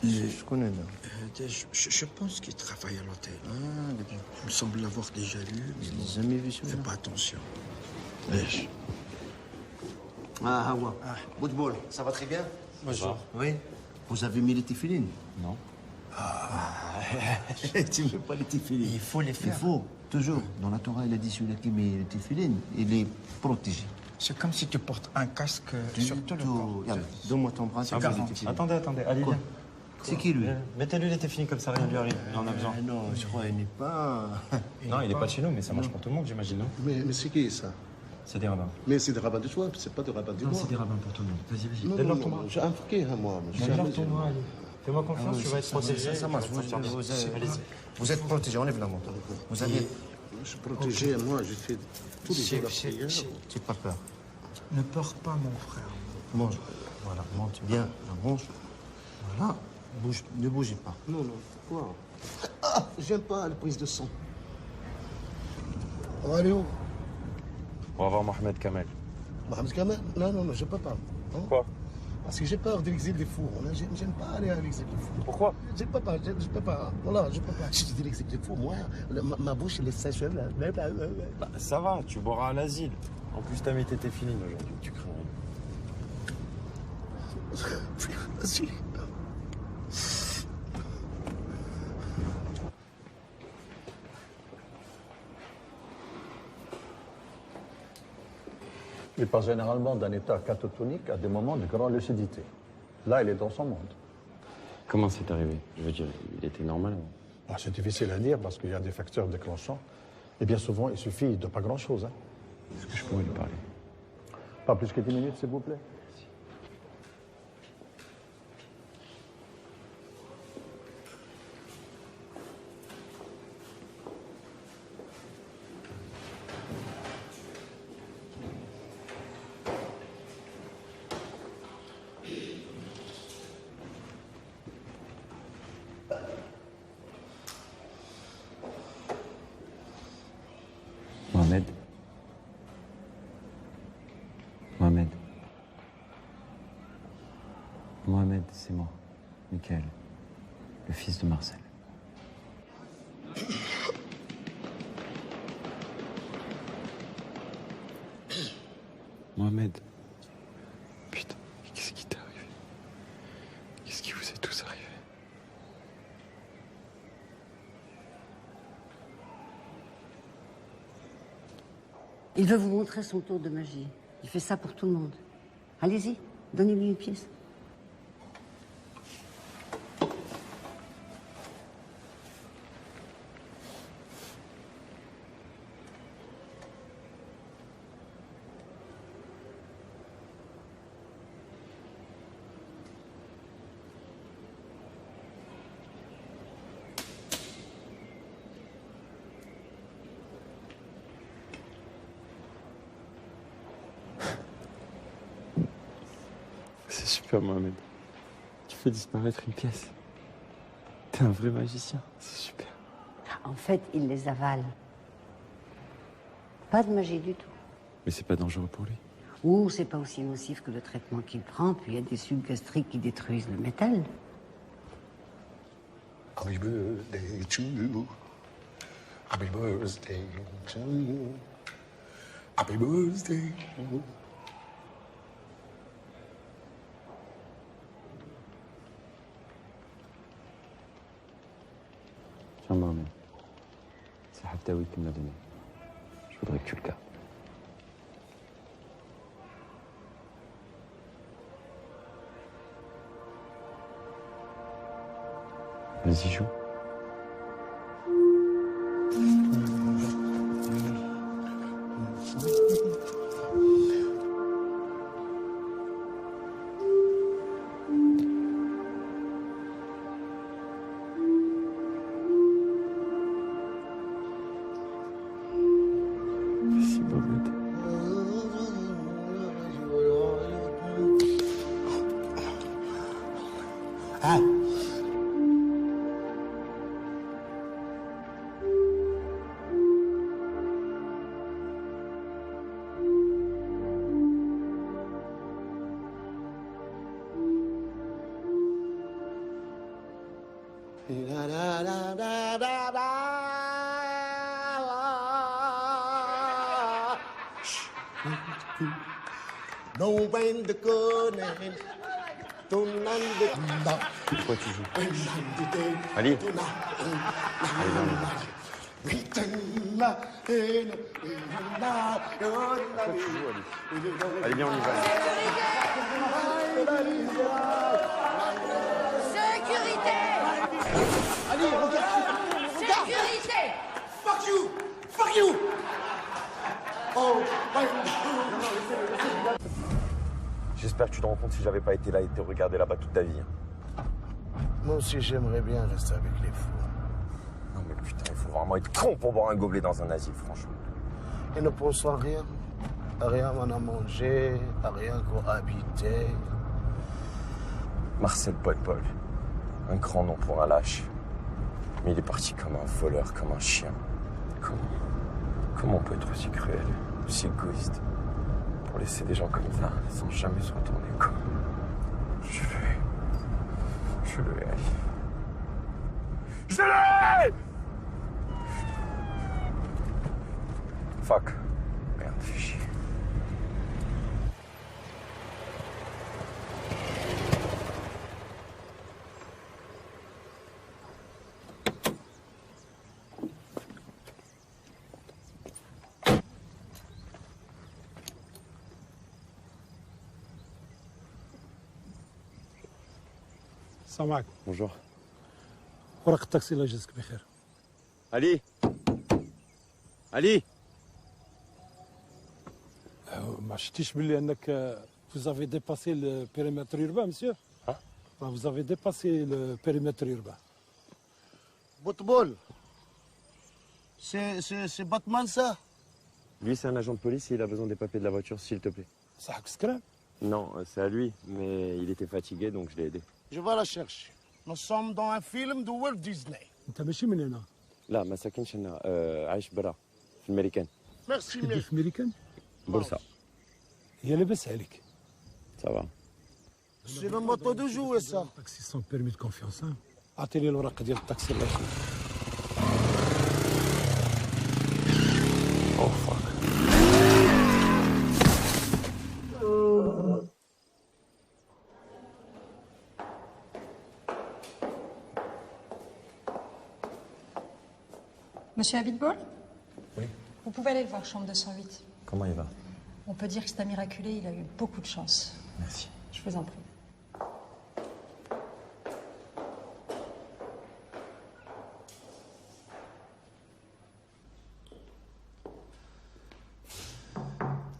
Je connais, non. Je pense qu'il travaille à l'hôtel. Ah, d'accord. Il me semble l'avoir déjà lu, mais bon, jamais vu celui-là. Fais pas attention. Wesh. Ah, Hawa. Boutboul, ça va très bien? Bonjour. Oui. Vous avez mis les téfilines? Non. Tu ne veux pas les téfilines? Il faut les faire. Il faut, toujours. Dans la Torah, il a dit celui-là qui met les téfilines, il est protégé. C'est comme si tu portes un casque sur tout le corps. Regarde, donne-moi ton bras. C'est garanti. Attendez, allez, viens. C'est qui, lui? Mettez-lui les téfilines comme ça, rien lui arrive. Il en a besoin. Non, je crois qu'il n'est pas... Non, il n'est pas de chez nous, mais ça marche pour tout le monde, j'imagine, non? Mais c'est qui, ça? C'est des rabbins. Mais c'est des rabbins de toi, c'est pas des rabbins de moi. Non, c'est des rabbins pour tout le monde. Vas-y, vas-y. Non, Donne-leur non, ton bras. non, j'ai un fouquet, moi. Donne-leur ton bras, allez. Fais-moi confiance, tu vas être protégé. Ça marche, vous êtes protégé, enlève la montre. Vous avez... Je suis protégé, moi, je fais tous les jours la prière. J'ai pas peur. Ne peur pas, mon frère. Mange. Voilà, monte bien la bronche. Voilà. Bouge, ne bougez pas. Non, non, pourquoi? Ah, j'aime pas la prise de sang. On va aller où? On va voir Mohamed Kamel. Mohamed Kamel? Non, non, non, je peux pas. Pourquoi? Parce que j'ai peur de l'exil des fous. J'aime pas aller à l'exil des fous. Pourquoi? Je peux pas, je peux pas. Voilà, je peux pas. Si je dis l'exil des fous, moi, ma bouche, elle est sèche. Bah, ça va, tu boiras à l'asile. En plus, t'as mis tes téfilines aujourd'hui, tu crains rien. Vas-y. Il passe généralement d'un état catatonique à des moments de grande lucidité. Là, il est dans son monde. Comment c'est arrivé? Je veux dire, il était normal avant. Ah, c'est difficile à dire parce qu'il y a des facteurs déclenchants. Et bien souvent, il suffit de pas grand-chose. Est-ce que je pourrais lui parler? Pas plus que 10 minutes, s'il vous plaît. Mohamed. Mohamed. Mohamed, c'est moi. Michael. Le fils de Marcel. Mohamed. Putain, qu'est-ce qui t'est arrivé? Qu'est-ce qui vous est tous arrivé? Il veut vous montrer son tour de magie. Il fait ça pour tout le monde. Allez-y, donnez-lui une pièce. C'est super, Mohamed. Tu fais disparaître une pièce. T'es un vrai magicien, c'est super. En fait, il les avale. Pas de magie du tout. Mais c'est pas dangereux pour lui. Ou c'est pas aussi nocif que le traitement qu'il prend, puis il y a des sucs gastriques qui détruisent le métal. Happy birthday to you. Happy birthday to you. Happy birthday to you. Tiens, maman. C'est Haftaoui qui me l'a donné. Je voudrais que tu le gardes. Vas-y, joue. Merci, Bobette. Ah. No when the good and Pourquoi tu joues Ali. Allez, viens, on y va. Sécurité! Allez, regarde! Sécurité! Fuck you! Fuck you! Oh, J'espère que tu te rends compte si j'avais pas été là et te regarder là-bas toute ta vie. moi aussi, j'aimerais bien rester avec les fous. Non mais putain, il faut vraiment être con pour boire un gobelet dans un asile, franchement. Ils ne pensent à rien. À rien à manger, à rien qu'à habiter. Marcel Paul. Un grand nom pour un lâche. Mais il est parti comme un voleur, comme un chien. Comment on peut être aussi cruel, aussi égoïste, pour laisser des gens comme ça, sans jamais se retourner, quoi. Je le hais, Ali. Je le hais! Fuck. Merde, fais chier. السلام عليكم. Bonjour. ورق التاكسي الله يجازيك بخير. Ali. Ali. ما شفتيش باللي انك vous avez dépassé le périmètre urbain, monsieur? Hein? Vous avez dépassé le périmètre urbain. Boutboul. C'est Batman, ça? Lui, c'est un agent de police et il a besoin des papiers de la voiture, s'il te plaît. صاحبك سكران؟ Non, c'est à lui, mais il était fatigué, donc je l'ai aidé. Je vais la chercher. Nous sommes dans un film de Walt Disney. انت ماشي من هنا. لا ما ساكنش هنا عايش برا في الميريكان. Merci, تدي في ميريكان؟ بورصة. هي لاباس عليك. Ça va. C'est le moto de jouer, ça. Taxi sans permis de confiance. اعطيني الورقه ديال الطاكسي الله يخليك. Oh fuck. Monsieur Abitbol? Oui. Vous pouvez aller le voir, chambre 208. Comment il va? On peut dire que c'est un miraculé, il a eu beaucoup de chance. Merci. Je vous en prie.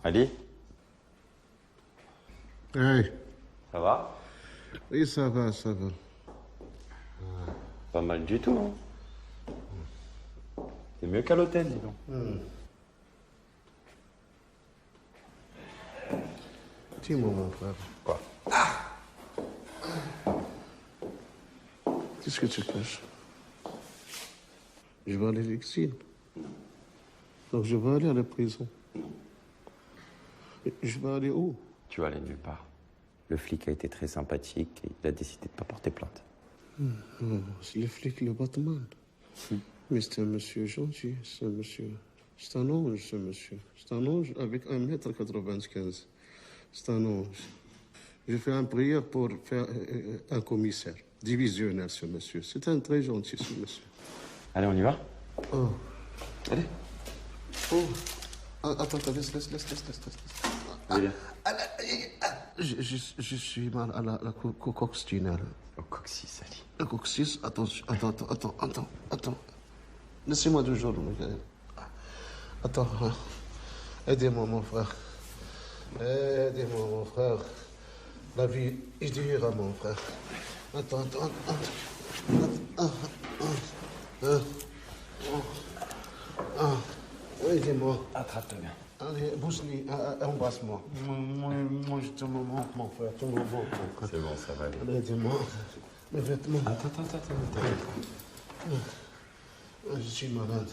Ali? Hey. Ça va? Oui, ça va, ça va. Pas mal du tout, hein? C'est mieux qu'à l'hôtel, dis donc. Dis-moi, mon frère. Quoi? Qu'est-ce que tu caches? Je vais aller à l'exil. Donc je vais aller à la prison. Je vais aller où? Tu vas aller nulle part. Le flic a été très sympathique et il a décidé de ne pas porter plainte. C'est le flic, le Batman. Mais c'est un monsieur gentil, c'est un monsieur. C'est un ange, ce monsieur. C'est un ange avec 1,95 m. C'est un ange. J'ai fait une prière pour faire un commissaire. Divisionnaire, ce monsieur. C'est un très gentil, ce monsieur. Allez, on y va? Oh. Allez. Oh. Attends, laisse. Allez, Je suis mal à la coccinelle. Au coccyx, Ali. Le coccyx, attends. Laissez-moi 2 jours, Michael. Attends, aidez-moi, mon frère. Aidez-moi, mon frère. La vie est dure, mon frère. Attends. Aidez-moi. Attrape-toi bien. Allez, bouge-lui, embrasse-moi. Moi, je te manque, mon frère. Tu me manques, mon frère. C'est bon, ça va aller. Allez, aidez-moi. Mes vêtements. Attends. Je suis malade.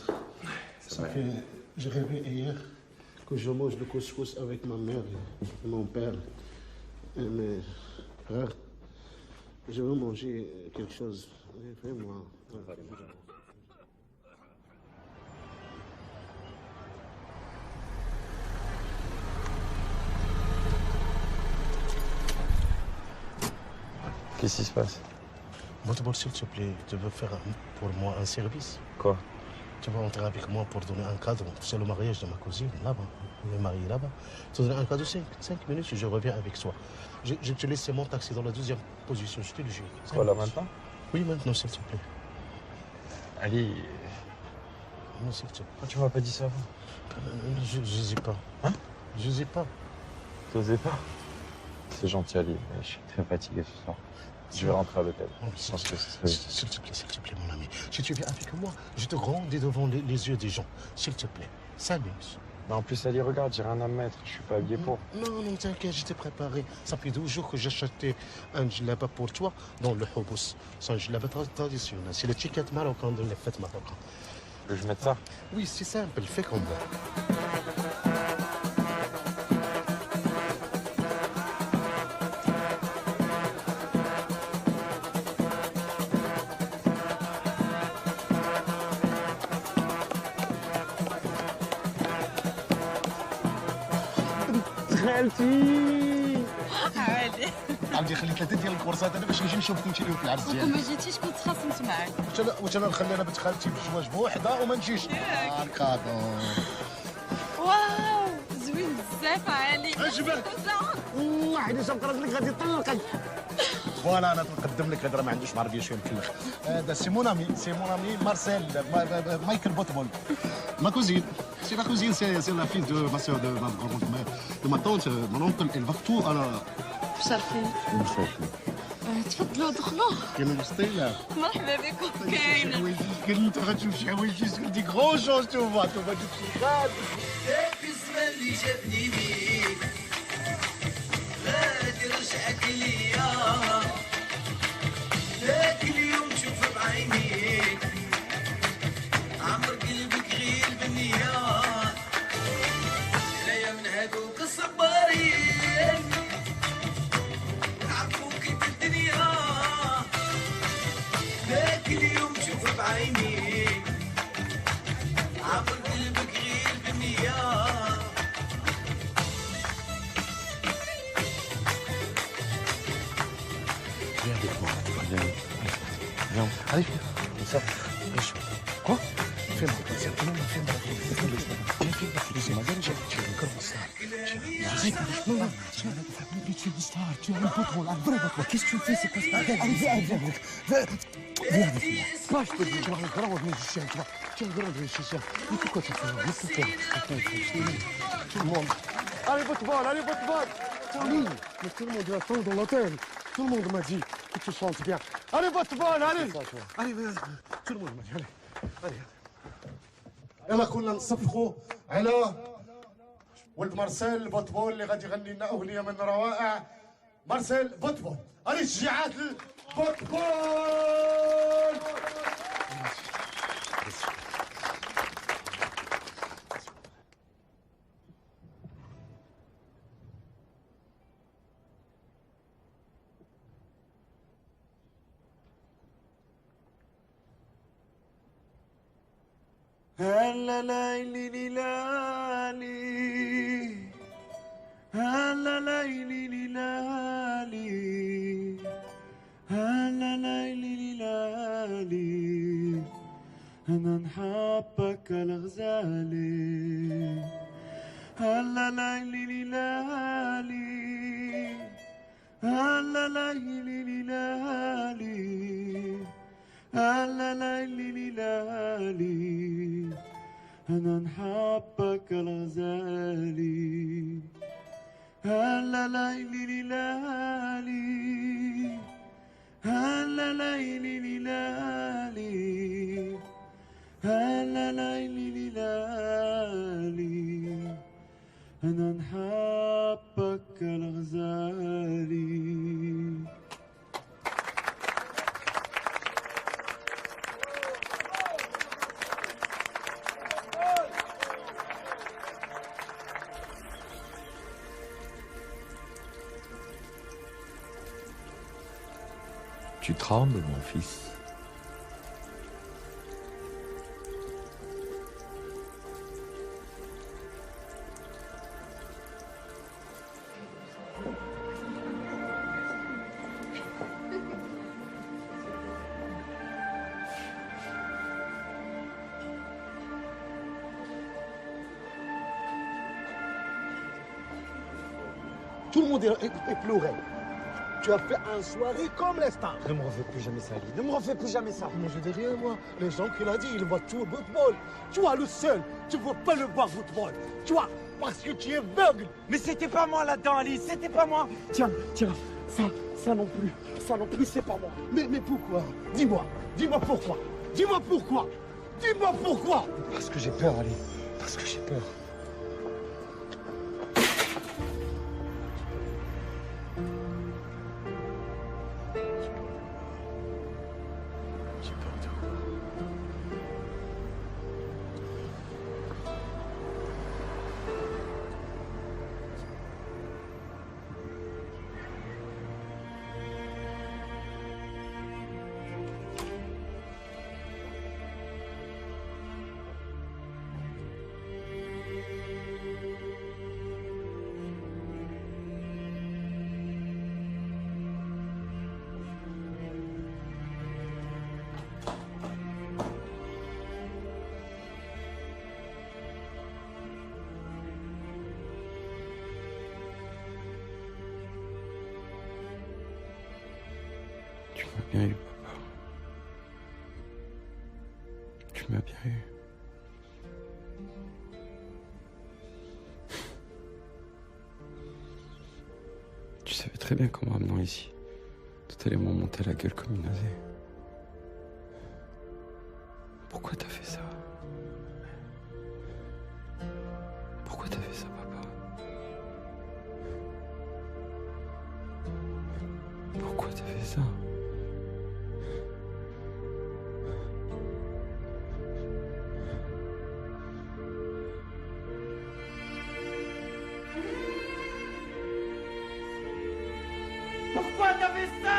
J'ai rêvé hier que je mange le couscous avec ma mère et mon père et mes frères. Je veux manger quelque chose. Fais-moi. Qu'est-ce qui se passe? Botbol, s'il te plaît, tu veux faire pour moi un service? Quoi? Tu vas entrer avec moi pour donner un cadeau. C'est le mariage de ma cousine, là-bas. Elle est mariée là-bas. Tu donnes un cadeau, 5 minutes, et je reviens avec toi. Je te laisse mon taxi dans la 2e position, je te le jure. Quoi, là, maintenant? Oui, maintenant, s'il te plaît. Ali... Non, s'il te plaît. Pourquoi tu m'as pas dit ça avant? Je sais pas. Hein? Je sais pas. T'osais pas? C'est gentil, Ali, mais je suis très fatigué ce soir. Je vais rentrer à l'hôtel. Je pense que ce serait... S'il te plaît, mon ami. Si tu viens avec moi, je te grondis devant les yeux des gens. S'il te plaît, s'amuse. Mais en plus, Ali, regarde, j'ai rien à me mettre. Je suis pas habillé pour. Non, t'inquiète, je t'ai préparé. Ça fait 12 jours que j'ai acheté un djellaba pour toi dans le Houbous. C'est un djellaba traditionnel. C'est le ticket marocain de la fête marocaine. Que je mette ça? Oui, c'est simple. Fais comme ça. خالتي عادي عندي خليت 3 ديال الكورسات انا باش نجي نشوفك انت اليوم في العرس وكون ديالك. ما جيتيش كنت خاصمت معاك. واش انا نخلي انا بنت خالتي بالزواج بوحده وما نجيش؟ كادو. واو زوين بزاف علي. عجبك؟ واحد شاف راجلك غادي يطلقك. فوالا انا نقدم لك هضره ما عندوش مع ربي شويه مكلخ. هذا سي مون امي مارسيل مايكل بوتبول. Ma cousine. C'est ma cousine, c'est la fille de ma soeur, de ma tante, mon oncle. Elle va tout à la... مشرفين. تفضلوا ادخلوا. كاين السطيله. مرحبا بكم كاين. كنت غتشوف شي حوايج دي غرو شونج توفا شي غاز. ذاك الزمان اللي جابني بيك غادي رجعك ليا ذاك اليوم تشوف بعينيك عمر قلبك غير بالنية لا من هادوك الصبارين عفوك بالدنيا ذاك اليوم تشوف بعينيك عمر قلبك غير بالنية Viens avec moi. Viens. Allez, viens. Quoi? Fais-moi plaisir. Non, fais-moi plaisir. Fais-moi plaisir. Tu es encore une star. Arrête. Non, tu es une star. Tu es un patron, un vrai patron. Qu'est-ce que tu fais? C'est quoi ce bordel? Allez, viens avec moi. Viens avec moi. Pas, je te dis, tu es un grand musicien, toi. Tu es un grand musicien. Mais pourquoi tu fais ça? Mais pourquoi? Tout le monde. Allez, votre balle, allez, votre balle. Oui, mais tout le monde doit attendre dans l'hôtel. Tout le monde m'a dit que tu chantes bien. Allez, votre balle, allez. Allez, tout le monde m'a dit, allez. Allez. يلا كنا نصفقوا على ولد مارسيل بوتبول اللي غادي يغني لنا اغنيه من روائع مارسيل بوتبول. علي تشجيعات البوتبول. هلا ليلي ليلالي هلا ليلي ليلالي هلا ليلي ليلالي أنا نحبك الغزالي هلا ليلي ليلالي هلا ليلي ليلالي هلا ليلي ليلالي أنا نحبك الغزالي هلا ليلي ليلالي هلا ليلي ليلالي هلا ليلي ليلالي أنا نحبك الغزالي. Tu trembles, mon fils. Tout le monde est pleuré. Tu as fait un soirée comme les stars. Ne me refais plus jamais ça, Ali. Ne me refais plus jamais ça. Moi, je dis rien, moi. Les gens qui l'ont dit, ils voient tout le football. Toi, le seul, tu ne vois pas le voir football. Toi, parce que tu es aveugle. Mais c'était pas moi là-dedans, Ali. C'était pas moi. Tiens, ça non plus. Ça non plus, c'est pas moi. Mais pourquoi? Dis-moi pourquoi. Dis-moi pourquoi. Dis-moi pourquoi. Parce que j'ai peur, Ali. Parce que j'ai peur. Tu m'as bien eu, papa. Tu m'as bien eu. Tu savais très bien qu'en m'amenant ici, tout allait m'en monter la gueule comme une nausée. Pourquoi t'as fait ça? Pourquoi t'as fait ça, papa? Pourquoi t'as fait ça? Pourquoi t'as fait ça?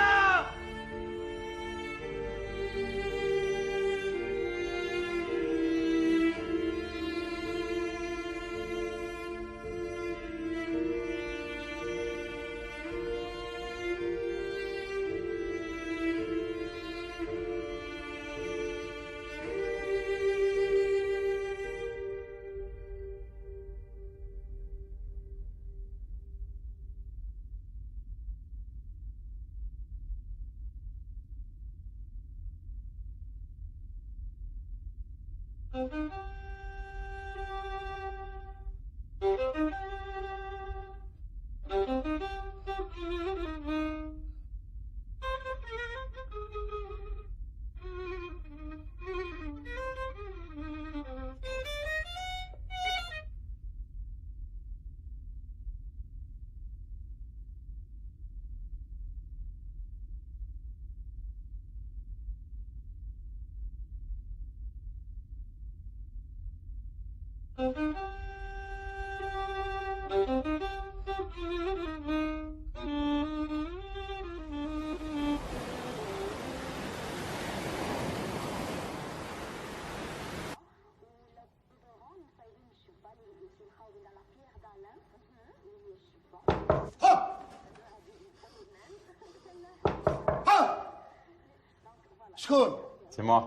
شكون؟ C'est moi.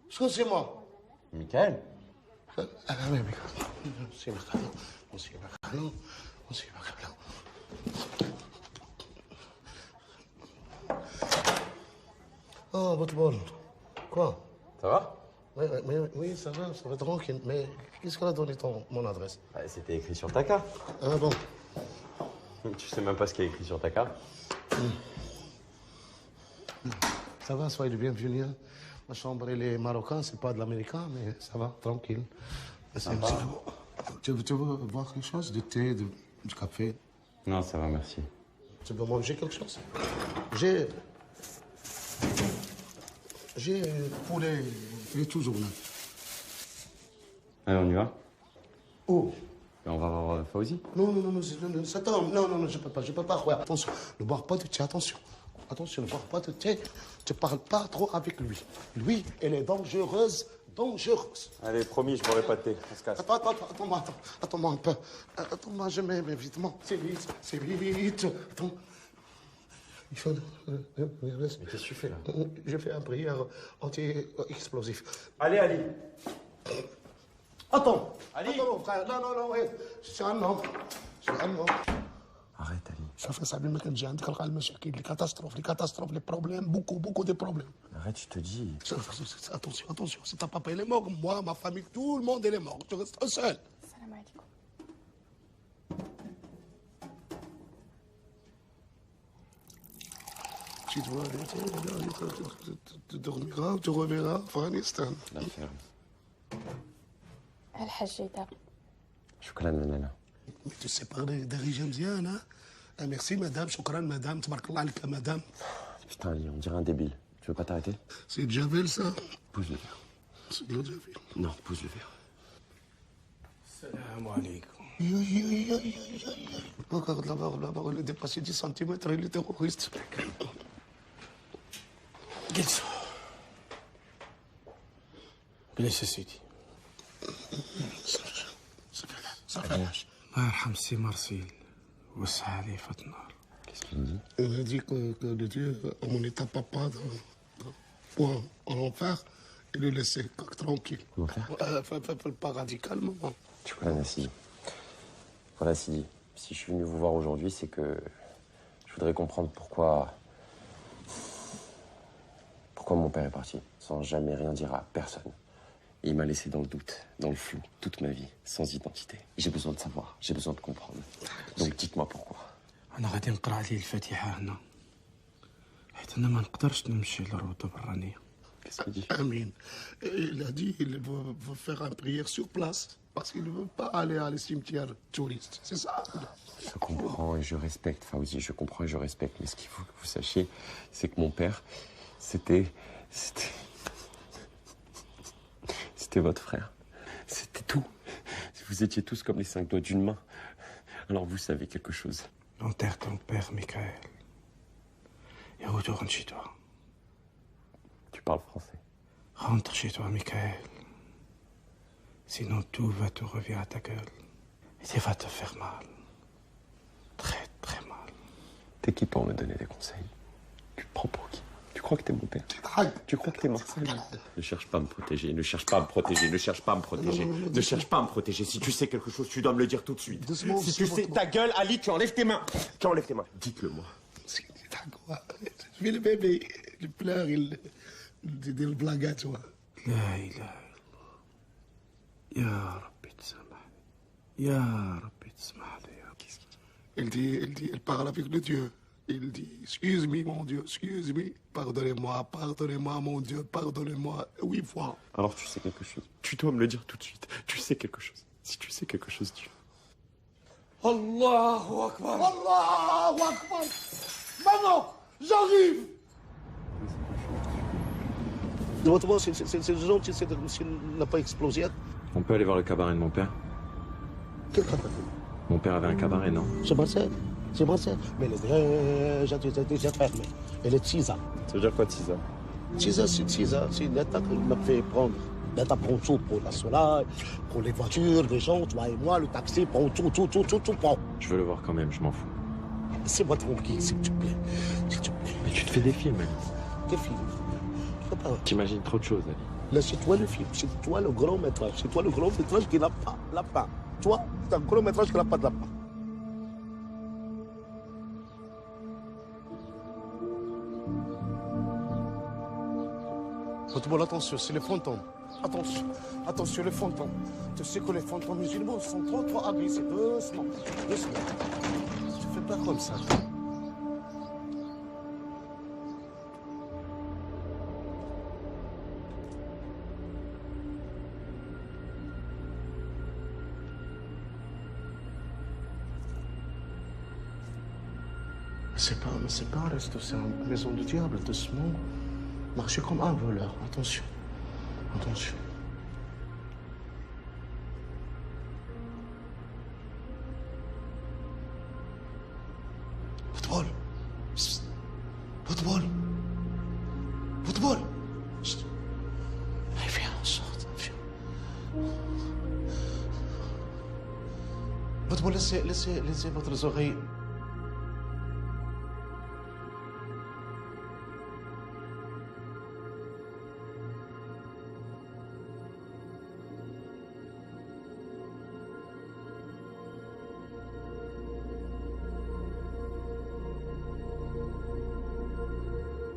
شكون سي موا؟ Michael. Oui, Michael. C'est Michael. C'est Michael. C'est Michael. Oh, votre bol. Quoi? Ça va? Oui, ça va tranquille. Mais qu'est-ce qu'elle a donné mon adresse? C'était écrit sur ta carte. Ah bon? Tu sais même pas ce qui est écrit sur ta carte. Ça va, soyez le bienvenu. Ma chambre, elle est marocaine, c'est pas de l'américain, mais ça va, tranquille. Tu veux boire quelque chose? Du thé, du café? Non, ça va, merci. Tu veux manger quelque chose? J'ai poulet, il est toujours là. Allez, on y va? Oh! Et on va voir Fauzi? Non, cet homme, non, je peux pas. Ouais, attention, ne bois pas de thé, attention. Attention, ne bois pas de thé, tu parles pas trop avec lui. Lui, elle est dangereuse. Allez, promis, je boirai pas de thé, on se casse. Attends-moi un peu. Attends-moi, je mets mes vêtements. C'est vite. Attends. Il faut... Mais qu'est-ce que tu fais là? Je fais une prière anti-explosif. Allez, Ali. Attends. Ali. Attends, frère. Non, ouais. Je suis un homme. Arrête, Ali. شوف يا صاحبي ما كنجي عندك نلقى المشاكل لي كاتاستروف لي بروبليم beaucoup de problèmes. Arrête, je te dis. Attention, si ta papa il est mort, moi, ma famille, tout le monde il est mort. Tu restes seul. Salam alaikum. Tu dois aller, tu dormiras, tu reverras Afghanistan. La ferme. الحاج دابا. شكرا لالا. Mais tu sais parler d'origine مزيان, hein? Ah, merci madame, شكرا madame, تبارك الله عليك madame. Putain, Ali, on dirait un débile. Tu veux pas t'arrêter? C'est de Javel ça? Pousse le verre. C'est de Javel. Non, pousse le verre. Salam alaikum. Regarde là-bas, il est dépassé 10 cm, il est terroriste. جلسوا. بلاش سيدي. صافي. الله يرحم سي مرسيل وسع عليه في النار. Qu'est-ce qu'il dit? Il a dit que le Dieu, on n'était pas en enfer, et le laisser tranquille. Le paradis, calmement. Voilà, Sidi. Si je suis venu vous voir aujourd'hui, c'est que je voudrais comprendre pourquoi mon père est parti, sans jamais rien dire à personne. Et il m'a laissé dans le doute, dans le flou, toute ma vie, sans identité. J'ai besoin de savoir, j'ai besoin de comprendre. Donc dites-moi pourquoi. أنا غادي نقرأ عليه الفاتحة هنا حيت أنا ما نقدرش نمشي للروضة برانية. Qu'est-ce qu'il dit? Amin. Il a dit qu'il veut faire une prière sur place parce qu'il ne veut pas aller à les cimetières touristes. C'est ça. Je comprends et je respecte, Fauzi, je comprends et je respecte. Mais ce qu'il faut que vous sachiez, c'est que mon père, c'était votre frère. C'était tout. Vous étiez tous comme les 5 doigts d'une main. Alors vous savez quelque chose. Enterre ton père, Michael. Et retourne chez toi. Tu parles français. Rentre chez toi, Michael. Sinon tout va te revenir à ta gueule. Et tu vas te faire mal. Très, très mal. T'es qui pour me donner des conseils? Tu te prends pour qui? Tu crois que t'es mon père? Tu crois que t'es Marcel? Ne cherche pas à me protéger, ne cherche pas à me protéger, ne cherche pas à me protéger, ne cherche pas à me protéger. Si tu sais quelque chose, tu dois me le dire tout de suite. Si tu sais ta gueule, Ali, tu enlèves tes mains. Tu enlèves tes mains. Dites-le moi. Je vais le bébé, il pleure, il dit le blague, tu vois. لا إله إلا يا ربي تسامحني يا ربي تسامحني يا ربي. Il parle avec le Dieu. Il dit, excuse-moi mon Dieu, excuse-moi, pardonnez-moi, mon Dieu, pardonnez-moi 8 fois. Alors tu sais quelque chose. Tu dois me le dire tout de suite. Tu sais quelque chose. Si tu sais quelque chose, dis-le. Allahu Akbar. Allahu Akbar. Maman, j'arrive. C'est le gentil, s'il n'a pas explosé. On peut aller voir le cabaret de mon père? Quel cabaret? Mon père avait un cabaret, non? C'est Marcel. Mais il est déjà fermé. Elle est Tisa. Ça veut dire quoi, Tisa? Tisa, c'est une attaque qu'il m'a fait prendre. L'État prend tout pour la soleil, pour les voitures, les gens, toi et moi, le taxi, prend tout. Je veux le voir quand même, je m'en fous. C'est moi tranquille, s'il te plaît. Mais tu te fais des films, Ali. Des films. T'imagines trop de choses, Ali. Là, c'est toi le film, c'est toi le grand métrage, c'est toi le grand métrage qui n'a pas lapin. Toi, c'est un grand métrage qui n'a pas de lapin. Football, attention, c'est les fantômes. Attention, attention, les fantômes. Tu sais que les fantômes musulmans sont trop agressifs. Doucement, doucement. Tu fais pas comme ça. C'est pas un resto, c'est une maison du diable, doucement. Marchez comme un voleur, attention, attention. Football. Psst. Football. Football. Chut. Allez, viens, on sort, viens. Football, laissez votre oreille.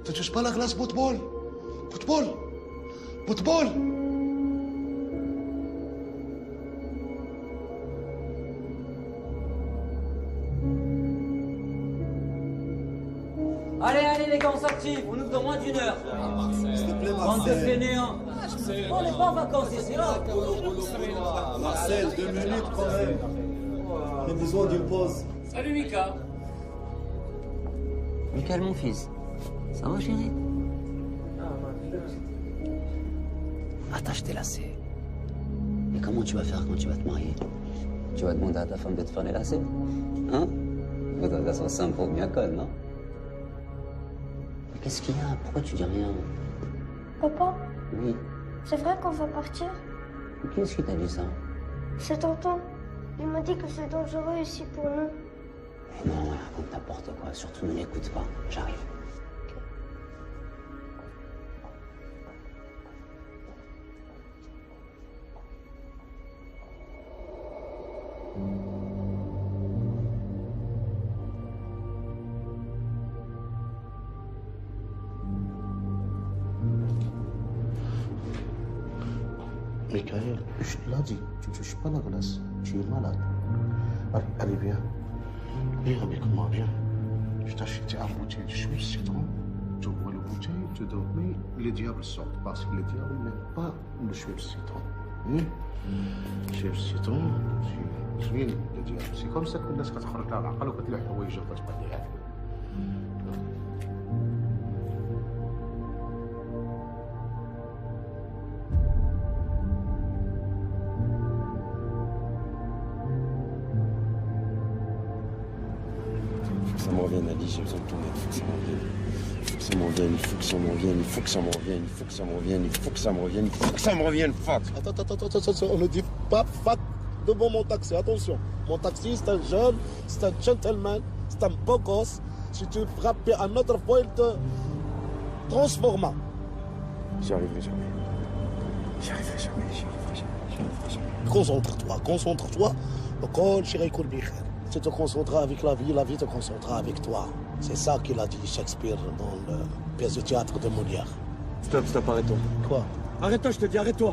Ne touche pas la glace, football. Football. Football. Allez les gars, on s'active, on ouvre dans moins d'1 heure. S'il te plaît, Bande de fainéants. On n'est pas en vacances ici, là. Marcel, 2 minutes quand même. J'ai besoin d'une pause. Salut Mika. Michael, mon fils. Ça va, chérie? Attache tes lacets. Et comment tu vas faire quand tu vas te marier? Tu vas demander à ta femme de te faire les lacets? Hein? Votre garçon simple pour Michael, non? Mais qu'est-ce qu'il y a? Pourquoi tu dis rien? Papa, Oui. c'est vrai qu'on va partir? Qui est-ce qui t'a dit ça? C'est tonton. Il m'a dit que c'est dangereux ici pour nous. Mais non, elle raconte n'importe quoi. Surtout ne l'écoute pas. J'arrive. Michael, je te l'ai dit, tu ne touches pas la glace, tu es malade. Allez, viens. Viens avec moi, viens. Je t'ai acheté un bouteille de jus de citron. Tu bois la bouteille, tu dors. Mais les diables sortent parce que les diables n'aiment pas le jus de citron. jus de citron, c'est le diable. C'est comme ça que les gens تخرج على العقل وكتلوح حوايج وتتبدل. Ça m'en revienne, Ali, j'ai besoin de ton aide, il faut que ça m'en revienne. Il faut que ça m'en revienne, il faut que ça m'en revienne, il faut que ça m'en revienne, il faut que ça m'en revienne, il faut que ça me revienne, il faut que ça me revienne, fuck. Attends, on ne dit pas fuck devant mon taxi, attention. Mon taxi, c'est un jeune, c'est un gentleman, c'est un beau gosse. Si tu frappais un autre fois, il te transforma. J'y arriverai jamais. J'y arriverai jamais. Concentre-toi. Le col, chéri, coule bien. Tu te concentreras avec la vie te concentrera avec toi. C'est ça qu'il a dit Shakespeare dans la pièce de théâtre de Molière. Stop, arrête-toi. Quoi? Arrête-toi, je te dis, arrête-toi.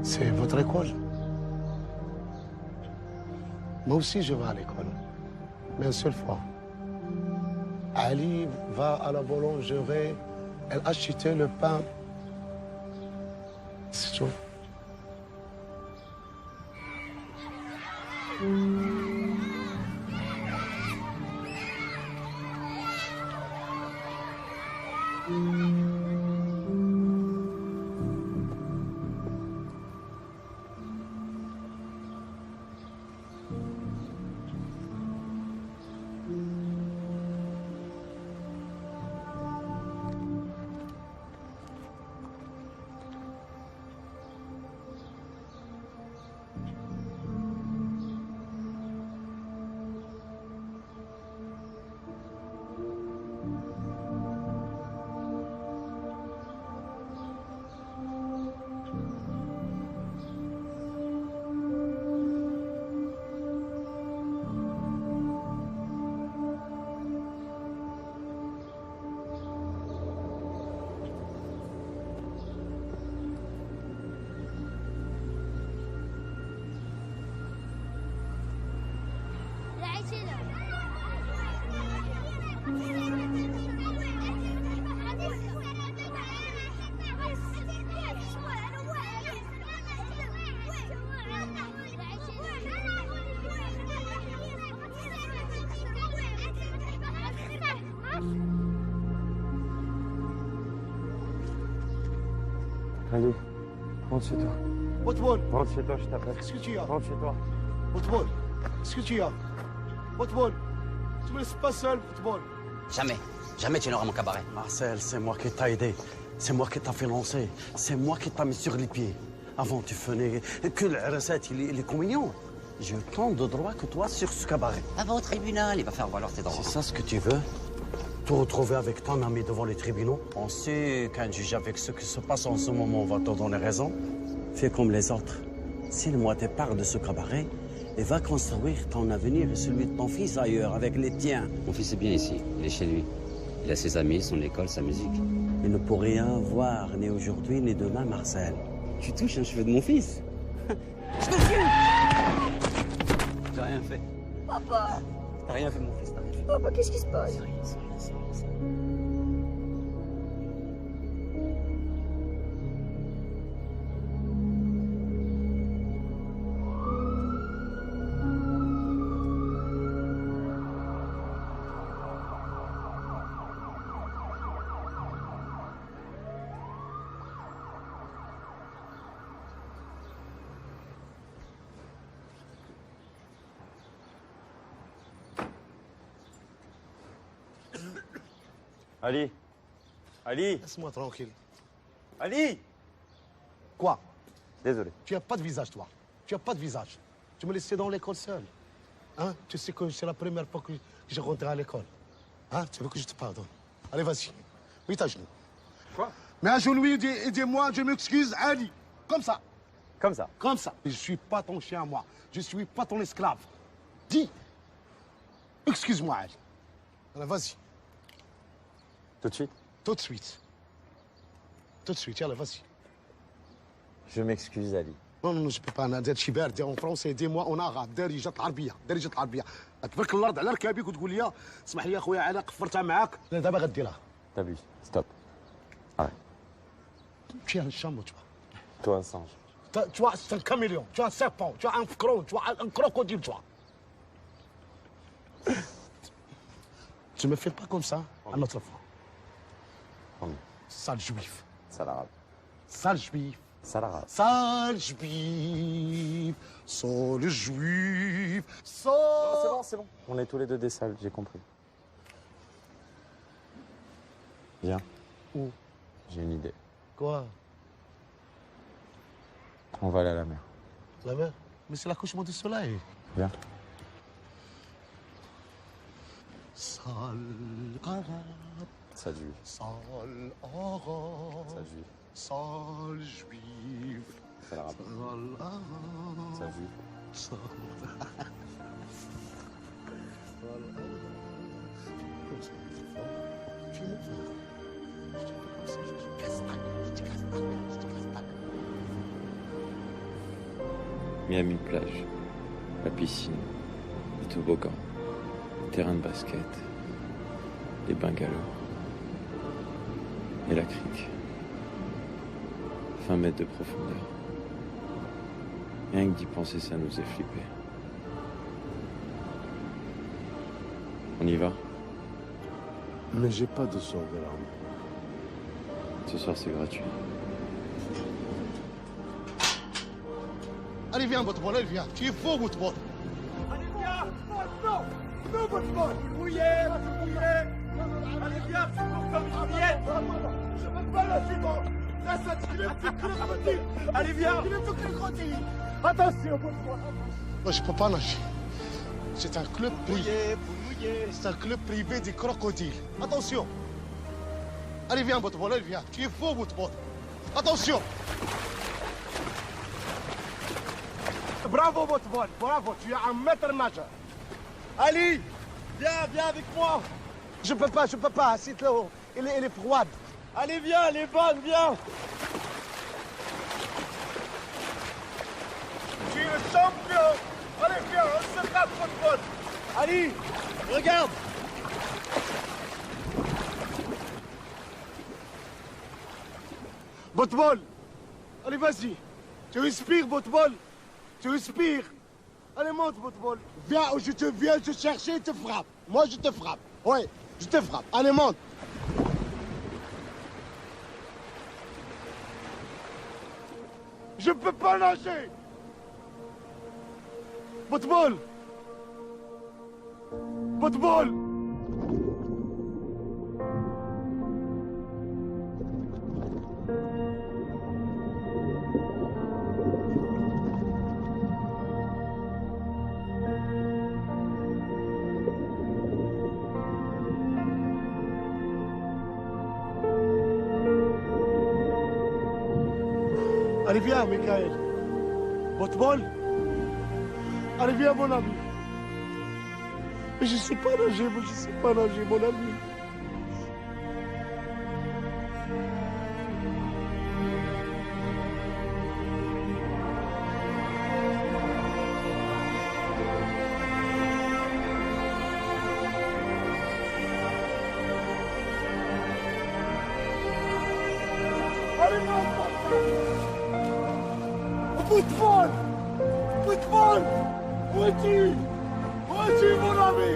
C'est votre école? Moi aussi, je vais à l'école. Mais une seule fois. Ali va à la boulangerie, elle achetait le pain. C'est tout. Allez, rentre chez toi. Boutboul. Rentre chez toi, je t'appelle. Qu'est-ce que tu as? Rentre chez toi. Boutboul. Qu'est-ce que tu as? Boutboul. Tu me laisses pas seul, Boutboul. Jamais. Jamais tu n'auras mon cabaret. Marcel, c'est moi qui t'ai aidé. C'est moi qui t'ai financé. C'est moi qui t'ai mis sur les pieds. Avant, tu faisais que la recette et les communions. J'ai autant de droits que toi sur ce cabaret. Va au tribunal, il va faire valoir tes droits. C'est ça ce que tu veux? Te retrouver avec ton ami devant les tribunaux? On sait qu'un juge, avec ce qui se passe en ce moment, va te donner raison. Fais comme les autres. Signe-moi tes parts de ce cabaret et va construire ton avenir et celui de ton fils ailleurs, avec les tiens. Mon fils est bien ici, il est chez lui. Il a ses amis, son école, sa musique. Il ne peut rien voir, ni aujourd'hui, ni demain, Marcel. Tu touches un cheveu de mon fils. Je te tue! J'ai rien fait. Papa! T'as rien fait, mon fils, t'as rien fait. Papa, qu'est-ce qui se passe? C'est rien, c'est rien, c'est rien, c'est rien. Ali. Ali. Laisse-moi tranquille. Ali. Quoi? Désolé. Tu n'as pas de visage, toi. Tu n'as pas de visage. Tu me laissais dans l'école seul. Hein? Tu sais que c'est la première fois que je rentre à l'école. Hein? Tu veux que je te pardonne? Allez, vas-y. Mets ta genou. Quoi? Mets un genou et dis-moi, je m'excuse, Ali. Comme ça. Comme ça? Comme ça. Je ne suis pas ton chien, moi. Je ne suis pas ton esclave. Dis. Excuse-moi, Ali. Allez, vas-y. Tout de suite? Tout de suite. Tout de suite, allez, vas-y. Je m'excuse, Ali. Non, non, je peux pas. انا هادشي بارد en français. dis-moi en arabe. دارجة العربية. دارجة العربية. تبارك الارض على ركابك وتقول لي اسمح لي يا خويا علاء قفرتها معاك. لا دابا غديرها. T'abuses. Stop. Arrête. Tu es un chameau, tu vois. Toi, un singe. Tu vois, c'est un caméléon. Tu as un serpent. Tu as un frelon. Tu as un crocodile, tu vois. Tu me fais pas comme ça un autre fois. Sale juif. Sale arabe. Sale juif. Sale arabe. Sale juif. Sale juif. Non, c'est bon. On est tous les deux des sales, j'ai compris. Viens. Où? J'ai une idée. Quoi? On va aller à la mer. La mer? Mais c'est l'accouchement du soleil. Viens. Sale arabe. Sale juif. Sale arabe. Sale juif. Sale juif. Sale arabe. Sale arabe. Sale juif. Sale Miami plage, la piscine, les toboggans, le terrain de basket, les bungalows et la crique. 20 mètres de profondeur. Rien que d'y penser, ça nous est flippé. On y va? Mais j'ai pas de sang de larmes. Ce soir, c'est gratuit. Allez, viens, Boutboul, allez, viens. Tu es faux, Boutboul. Allez, viens. Non, non, Boutboul. Mouillé, mouillé. Allez, viens, tu cours comme une miette. Je peux pas la suivre. Là, ça tire le petit crocodile. Allez, viens. Il est tout crocodile. Attention, Boutboul. Moi, je peux pas nager. C'est un club privé. C'est un club privé des crocodiles. Attention. Allez, viens, Boutboul, allez, viens. Tu es faux, Boutboul. Attention. Bravo, Boutboul, bravo. Tu es un maître nageur. Ali, viens avec moi. Je peux pas. C'est l'eau. Elle est froide. Allez, viens, elle est bonne, viens. Tu es le champion. Allez, viens, on se tape, Boutboul. Ali, regarde. Boutboul, allez, vas-y. Tu respires, Boutboul. Tu respires. Allez, monte, Boutboul. Viens, je te chercher et te frappe. Moi, je te frappe. Oui, je te frappe. Allez, monte. Je peux pas nager. Football. Football. Allez, viens, Michael. Football. Allez, viens, mon ami. Mais je sais pas nager, mon ami. Allez, viens, Football! Football! Où es-tu? Où es-tu, mon ami?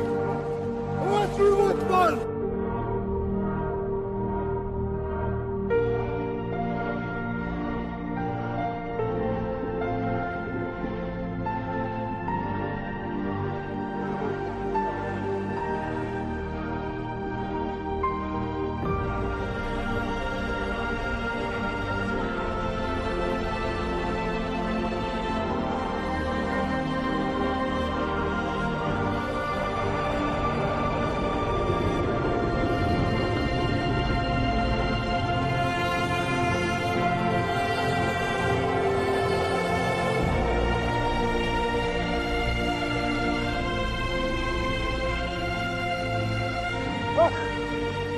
Où es-tu, football?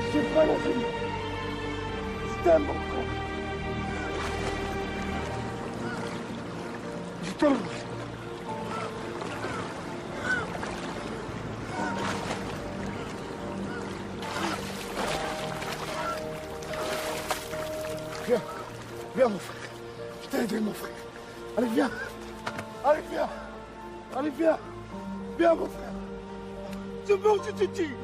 Je sais pas nager. Je t'aime encore. Je t'aime. Viens, viens mon frère. Je t'ai aidé mon frère. Allez viens. Allez viens. Allez viens. Viens mon frère. Je meurs, je te tue.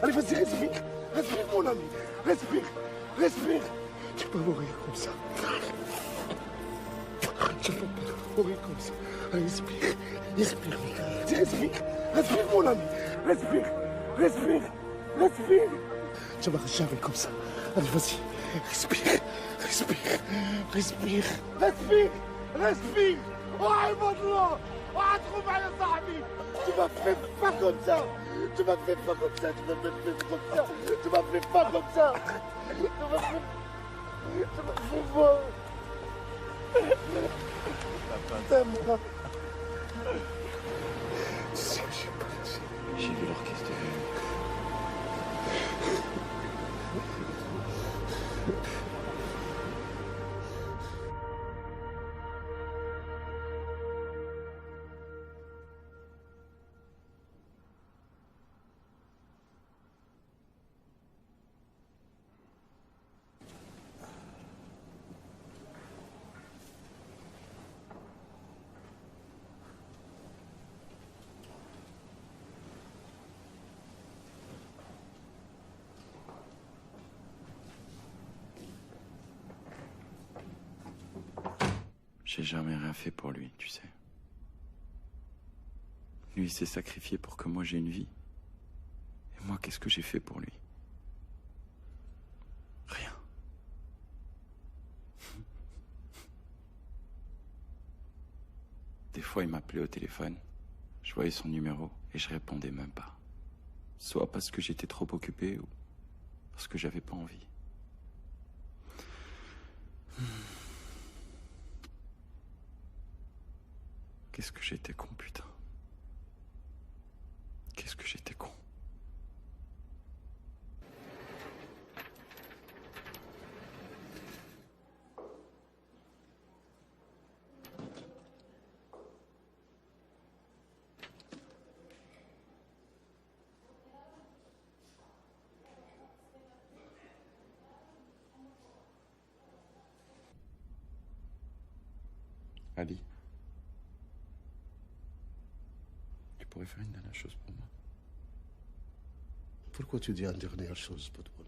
Allez, vas-y, respire. Respire, mon ami. Respire. Respire. Tu peux mourir comme ça. Tu peux pas mourir comme ça. Allez, respire. Respire, Michael. Respire. Respire, mon ami. Respire. Respire. Respire. Tu vas jamais comme ça. Allez, vas-y. Respire. Respire. Respire. Respire. Respire. وعبد الله وعطخوا معايا صاحبي. Tu m'as fait pas comme ça. Tu m'as fait pas comme ça. Tu m'as fait comme ça. Tu m'as fait pas comme ça. Tu m'as fait pas. T'aimes-moi. Tu sais que je suis pas là. J'ai vu l'orchestre. J'ai jamais rien fait pour lui, tu sais. Lui, il s'est sacrifié pour que moi j'ai une vie. Et moi, qu'est-ce que j'ai fait pour lui? Rien. Des fois, il m'appelait au téléphone. Je voyais son numéro et je répondais même pas. Soit parce que j'étais trop occupé ou parce que j'avais pas envie. Qu'est-ce que j'étais con, putain. Qu'est-ce que j'étais con. Ali. Tu pourrais faire une dernière chose pour moi? Pourquoi tu dis une dernière chose, Football?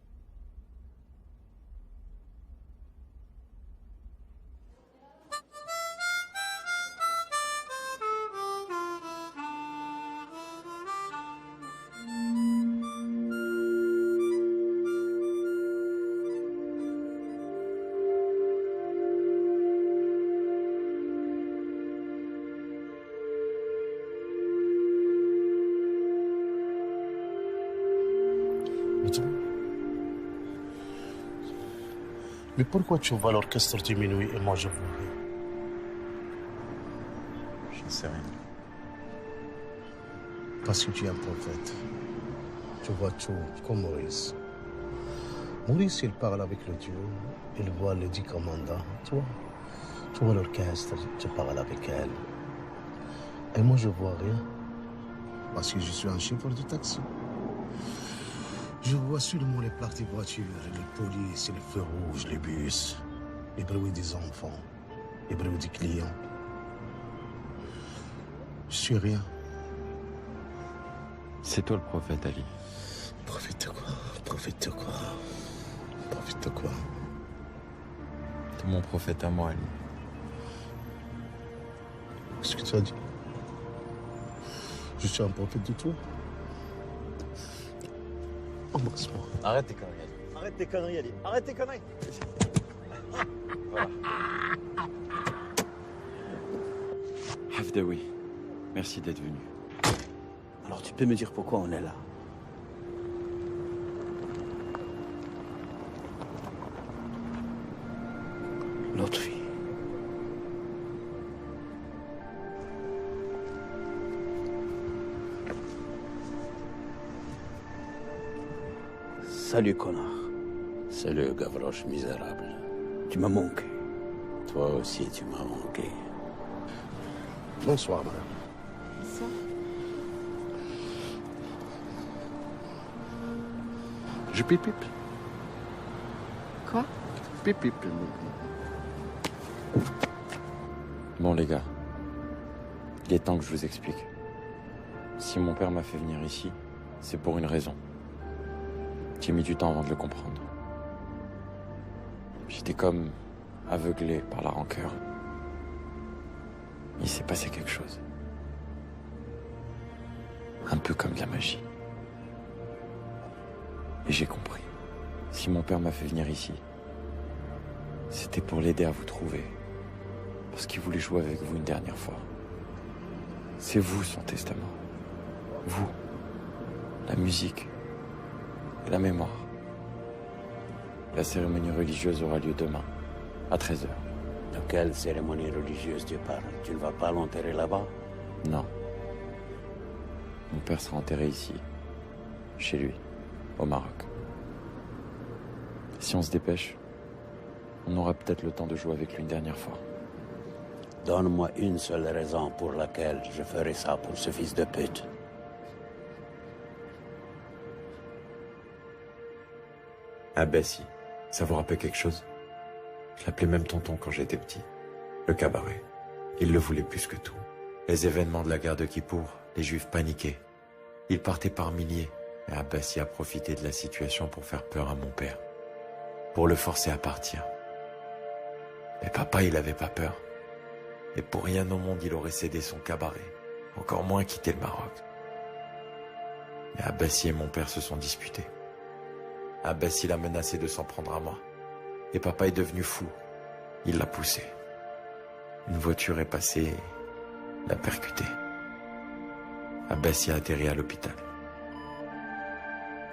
Mais pourquoi tu vois l'orchestre diminuer et moi je vois rien? Je ne sais rien. Parce que tu es un prophète. Tu vois tout, comme Maurice. Maurice, il parle avec le Dieu, il voit les 10 commandants. Tu vois l'orchestre, tu parles avec elle. Et moi, je vois rien. Parce que je suis un chauffeur de taxi. Je vois seulement les plaques des voitures, les polices, les feux rouges, les bus, les bruits des enfants, les bruits des clients. Je suis rien. C'est toi le prophète, Ali. Prophète de quoi? Prophète de quoi? Prophète de quoi? T'es mon prophète à moi, Ali. Qu'est-ce que tu as dit? Je suis un prophète de toi? Embrasse-moi. Arrête tes conneries, Ali. Arrête tes conneries, Ali. Arrête tes conneries. Voilà. Hafdaoui, merci d'être venu. Alors tu peux me dire pourquoi on est là? L'autre fille. Salut, connard. Salut, Gavroche misérable. Tu m'as manqué. Toi aussi, tu m'as manqué. Bonsoir, madame. Bonsoir. Je pipipe. Quoi? Pipipe. Bon, les gars, il est temps que je vous explique. Si mon père m'a fait venir ici, c'est pour une raison. J'ai mis du temps avant de le comprendre. J'étais comme aveuglé par la rancœur. Il s'est passé quelque chose. Un peu comme de la magie. Et j'ai compris. Si mon père m'a fait venir ici, c'était pour l'aider à vous trouver. Parce qu'il voulait jouer avec vous une dernière fois. C'est vous son testament. Vous, la musique et la mémoire. La cérémonie religieuse aura lieu demain, à 13h. De quelle cérémonie religieuse tu parles? Tu ne vas pas l'enterrer là-bas? Non. Mon père sera enterré ici, chez lui, au Maroc. Si on se dépêche, on aura peut-être le temps de jouer avec lui une dernière fois. Donne-moi une seule raison pour laquelle je ferai ça pour ce fils de pute. Ah Bessie, ça vous rappelle quelque chose? Je l'appelais même tonton quand j'étais petit. Le cabaret. Il le voulait plus que tout. Les événements de la guerre de Kippour, les juifs paniquaient. Ils partaient par milliers. Et Abbassi a profité de la situation pour faire peur à mon père. Pour le forcer à partir. Mais papa, il avait pas peur. Et pour rien au monde, il aurait cédé son cabaret. Encore moins quitté le Maroc. Mais Abbassi et mon père se sont disputés. Abbassi l'a menacé de s'en prendre à moi. Et papa est devenu fou. Il l'a poussé. Une voiture est passée et l'a percuté. Abbassi a atterri à l'hôpital.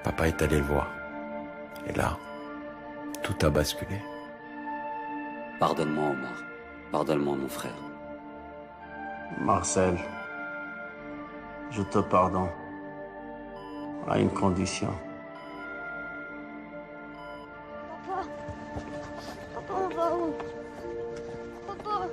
Papa est allé le voir. Et là, tout a basculé. Pardonne-moi, Omar. Pardonne-moi, mon frère. Marcel, je te pardonne. À une condition. Papa, on va où? Papa.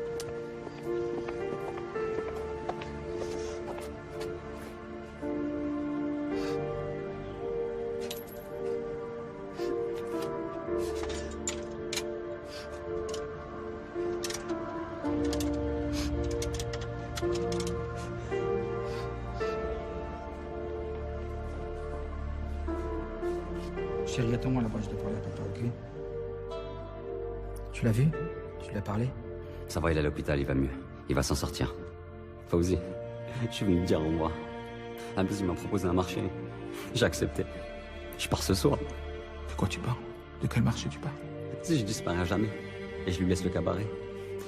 Chérie, attends-moi là-bas, je dois parler à papa, ok? Tu l'as vu? Tu lui as parlé? Ça va, il est à l'hôpital, il va mieux. Il va s'en sortir. Fauzi, je suis venu me dire au revoir. En plus, il m'a proposé un marché. J'ai accepté. Je pars ce soir. De quoi tu parles? De quel marché tu parles? Si je disparais à jamais, et je lui laisse le cabaret,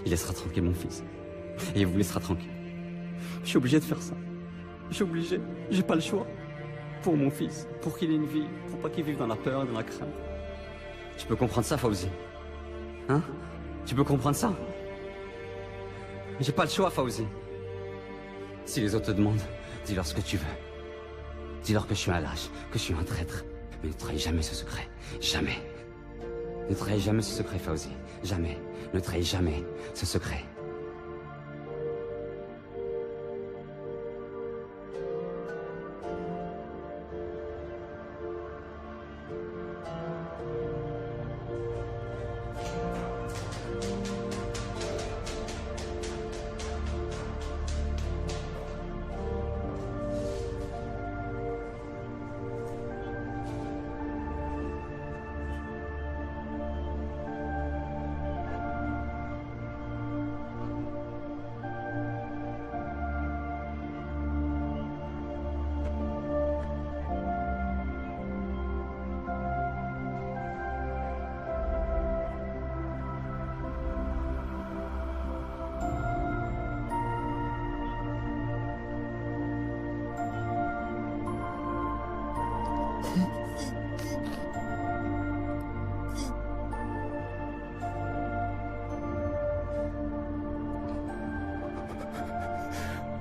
il laissera tranquille mon fils. Et il vous laissera tranquille. Je suis obligé de faire ça. Je suis obligé. J'ai pas le choix. pour mon fils, pour qu'il ait une vie, pour pas qu'il vive dans la peur et dans la crainte. Tu peux comprendre ça, Fawzi? Hein? Tu peux comprendre ça? J'ai pas le choix, Fawzi. Si les autres te demandent, dis-leur ce que tu veux. Dis-leur que je suis un lâche, que je suis un traître. Mais ne trahis jamais ce secret. Jamais. Ne trahis jamais ce secret, Fawzi. Jamais. Ne trahis jamais ce secret.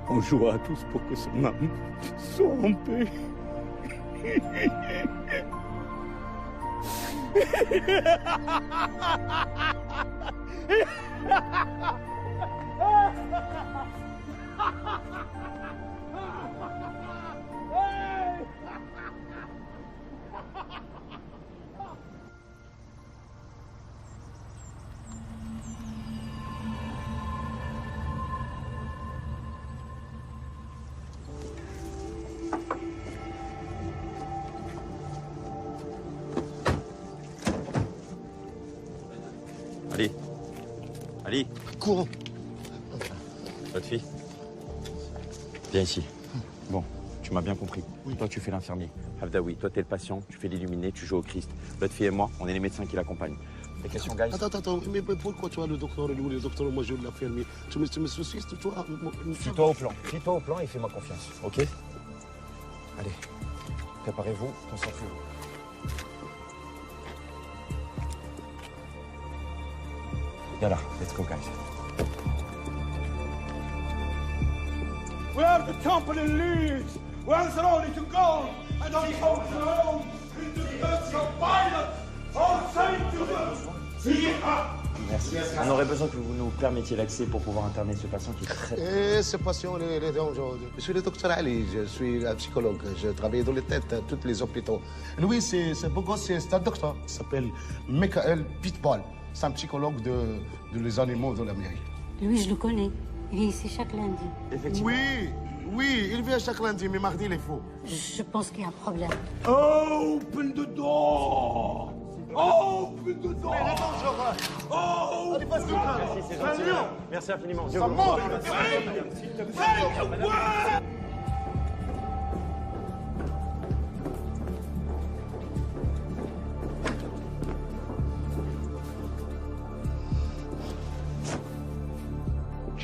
On jouera tous pour que son âme soit en paix. Ali. Ali. Cours. Votre fille. Viens ici. Bon, tu m'as bien compris. Toi, tu fais l'infirmier. Hafdaoui, toi, t'es le patient, tu fais l'illuminé, tu joues au Christ. L'autre fille et moi, on est les médecins qui l'accompagnent. Des questions, guys? Attends, mais pourquoi tu as le docteur et lui, le docteur, moi je l'infirmier? Tu me soucies, tu vois? Fie-toi au plan. Fie-toi au plan et fais-moi confiance, ok? Allez, préparez-vous, on s'en fout. Yalla, let's go, guys. Where the company leads, where is only to go, and don't focus alone into the earth of violence. All say to them, Merci. On aurait besoin que vous nous permettiez l'accès pour pouvoir interner ce patient qui est très... Et ce patient, il est dangereux. Je suis le docteur Ali, je suis un psychologue. Je travaille dans les têtes, tous les hôpitaux. Lui, c'est beau gosse, c'est un docteur. Il s'appelle Michael Pitbull. C'est un psychologue de les animaux de l'Amérique. Lui, je le connais. Il vient ici chaque lundi. Effectivement. Oui, il vient chaque lundi, mais mardi, il est faux. Je pense qu'il y a un problème. Open the door! Open the door! Il est dangereux! Oh! Allez, passe-le! Merci, c'est gentil. Merci infiniment. Ça monte!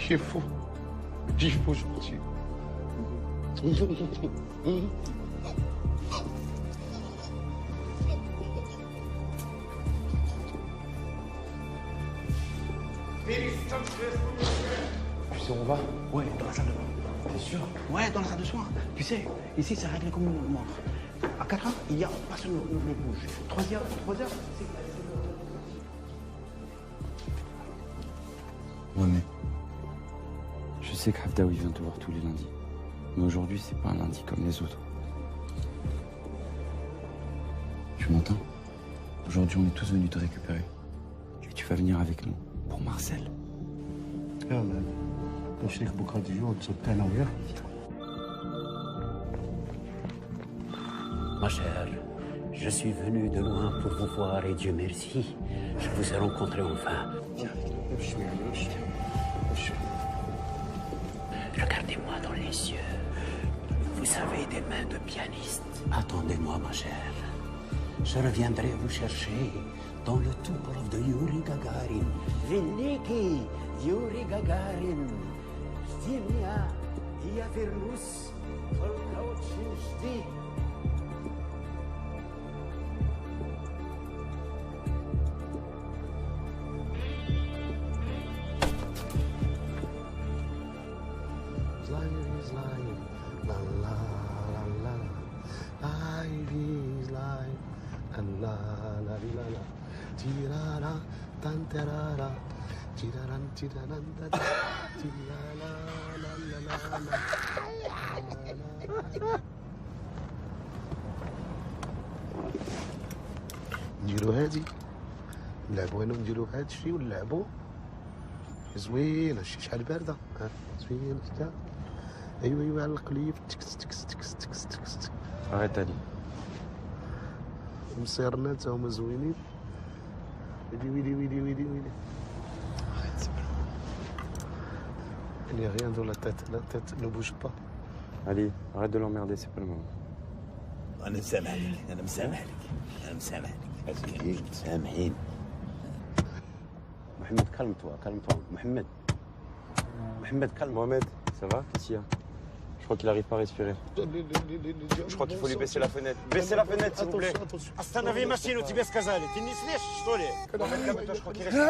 Il est fou. Il faut gentil. Tu sais où on va? Ouais, dans la salle de bain. T'es sûr? Ouais, dans la salle de soins. Tu sais, ici, c'est réglé comme une montre. À 4 heures, il y a personne ne bouge. 3 heures, c'est... Ouais, mais... Je sais qu'Hafdaoui vient te voir tous les lundis. Mais aujourd'hui, c'est pas un lundi comme les autres. Tu m'entends? Aujourd'hui, on est tous venus te récupérer. Et tu vas venir avec nous, pour Marcel. Ma chère, je suis venu de loin pour vous voir et Dieu merci, je vous ai rencontré enfin. Regardez-moi dans les yeux. Vous avez des mains de pianiste. Attendez-moi, ma chère. Je reviendrai vous chercher dans le temple de Yuri Gagarin. Veliki Yuri Gagarin. Zimia Yavirnus Volkauchishti. la la la la, tirara, tantarara, tiraran, tiraran, tirala, la la la la. نديرو هادي نلعبو انا ونديرو هاد الشي ونلعبو زوينه شحال بارده زوينه شتا ايوا على القليب تكس تكس تكس تكس تكس Arrête Ali. مصيرنا تا هما زوينين ويلي ويلي ويلي ويلي ويلي Il n'y a rien dans la tête ne bouge pas. Ali, arrête de l'emmerder, c'est pas le moment. أنا مسامح لك أنا مسامح لك أنا مسامح لك مسكين مسامحين Mohamed, calme-toi, calme-toi. Mohamed, calme. Mohamed, ça va? Qu'est-ce qu'il y a? Je crois qu'il arrive pas à respirer. Je crois qu'il faut lui baisser la fenêtre. Baissez la fenêtre, s'il vous plaît. Останови машину, тебе сказали. Ты не слышишь, что ли? Mohamed, calme-toi, je crois qu'il respire.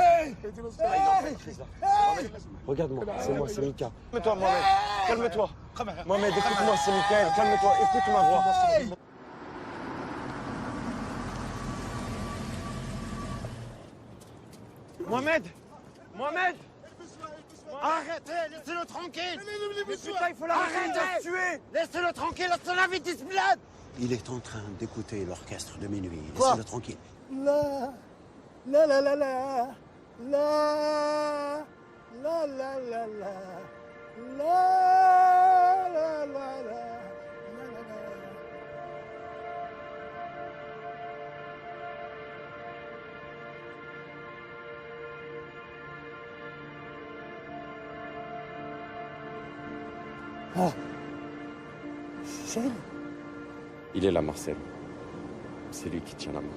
Regarde-moi, c'est moi, c'est Mika. Calme-toi, Mohamed. Calme-toi. Mohamed, écoute-moi, c'est Mikaël. Calme-toi, écoute ma voix. Mohamed! Mohamed! Arrêtez! Laissez-le tranquille! Mais putain, il faut l'arrêter! Arrêtez! Laissez-le tranquille, laissez la vie discipline! Il est en train d'écouter l'orchestre de minuit. Quoi? Laissez-le tranquille. La la la la la la la la la la la la la la. Ah, c'est elle. Il est là, Marcel. C'est lui qui tient la main.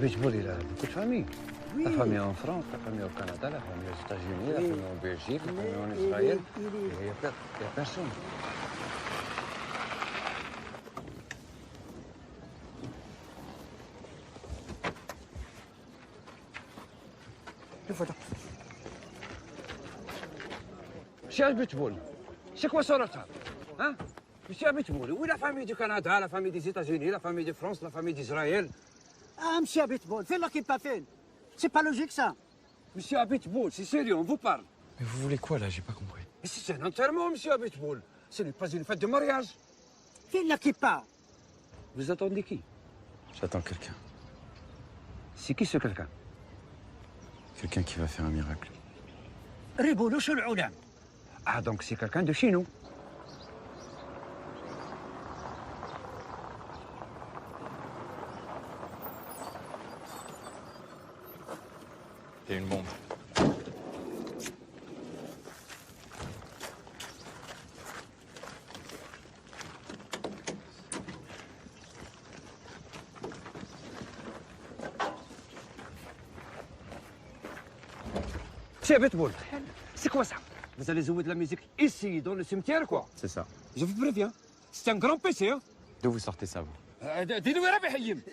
Bejbol, il a beaucoup de familles. Oui. La famille en France, la famille au Canada, la famille aux États-Unis, la famille en Belgique, la famille en Israël. Il n'y a personne. Monsieur Abitboul, c'est quoi son retard? Hein? Monsieur Abitboul, où est la famille du Canada, la famille des États-Unis, la famille de France, la famille d'Israël? Ah, monsieur Abitboul, fais-le qu'il pas fait. C'est pas logique, ça. Monsieur Abitboul, c'est sérieux, on vous parle. Mais vous voulez quoi, là? J'ai pas compris. Mais c'est un enterrement, monsieur Abitboul. Ce n'est pas une fête de mariage. Fais-le qu'il part. Vous attendez qui? J'attends quelqu'un. C'est qui ce quelqu'un? Quelqu'un qui va faire un miracle. Riboulou sur l'oulam. Ah, donc c'est quelqu'un de chez nous. Il y a une bombe. C'est Abitboul. C'est quoi ça? Vous allez jouer de la musique ici, dans le cimetière, quoi? C'est ça. Je vous préviens, c'est un grand PC, hein? D'où vous sortez ça, vous?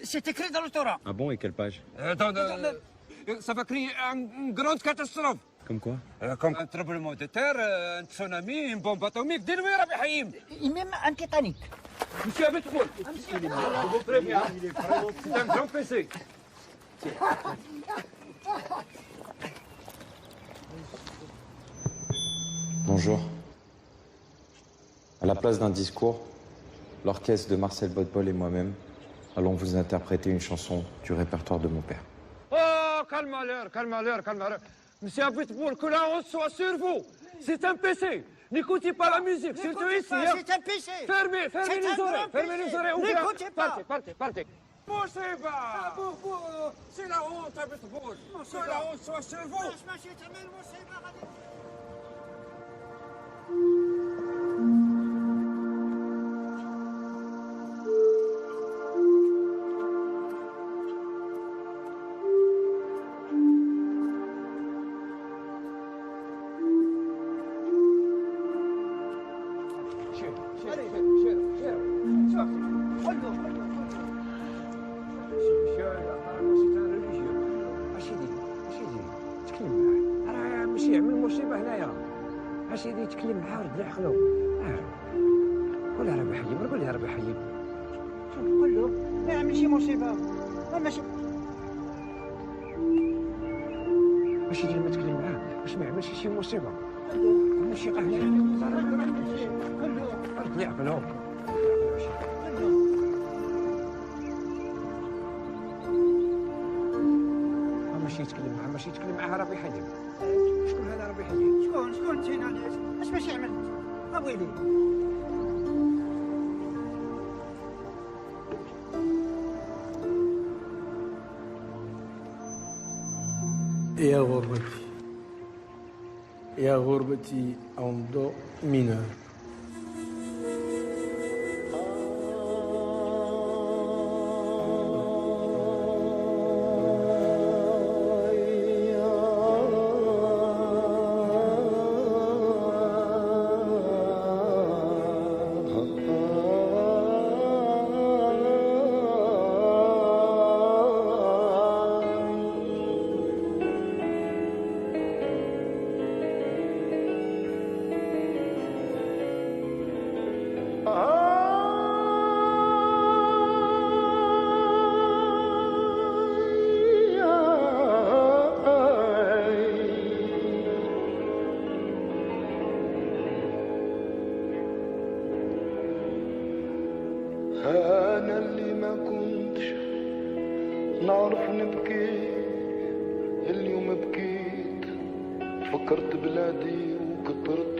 C'est écrit dans le Torah. Ah bon, et quelle page? Ça va créer une grande catastrophe. Comme quoi? Comme un tremblement de terre, un tsunami, une bombe atomique. Dis-le, Rabbi Haïm. Et même un Titanic. Monsieur Abitboul, je vous préviens, c'est un grand PC. Bonjour. À la place d'un discours, l'orchestre de Marcel Botbol et moi-même allons vous interpréter une chanson du répertoire de mon père. Oh, calme-leur, calme-leur, calme-leur. Monsieur Abitboul, que la honte soit sur vous. C'est un PC. N'écoutez pas la musique, surtout ici. C'est un PC. Fermez les oreilles, fermez les oreilles. N'écoutez pas. Partez. مصيبة سي لا هونت يا بتبول سي لا هونت سوا سيرفو ماشي تعمل مصيبة غادي سيدي تكلم معاه رد عقلو قولها ربي حيب قول لها ربي حيب شوف قول له ما يعمل شي مصيبة ماشي باش يجي لما تكلم معاه باش ما يعملش شي مصيبة ماشي غير رد لي عقلو ماشي يتكلم معاه ماشي يتكلم معاه ربي حيب شكون هذا ربي حيب شكون تينا عليك اش باش يعمل ويلي يا غربتي يا غربتي en do mineur. أنا اللي ما كنتش نعرف نبكي اليوم بكيت فكرت بلادي وكثرت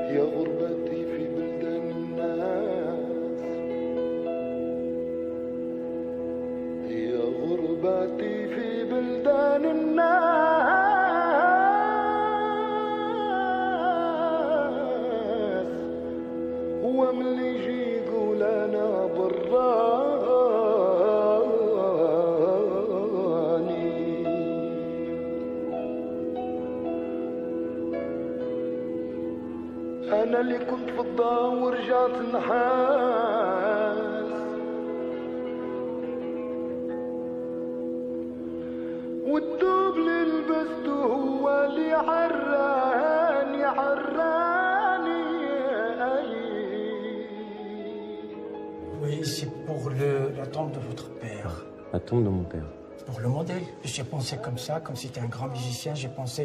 يا غربتي في بلدان الناس يا غربتي في بلدان الناس هو من اللي يجي يقول انا براني أنا اللي كنت في الضوء ورجعت نحاس والدوب اللي لبسته هو اللي عراني Oui, c'est pour la tombe de votre père. La tombe de mon père. Pour le modèle, j'ai pensé comme ça, comme c'était un grand musicien, j'ai pensé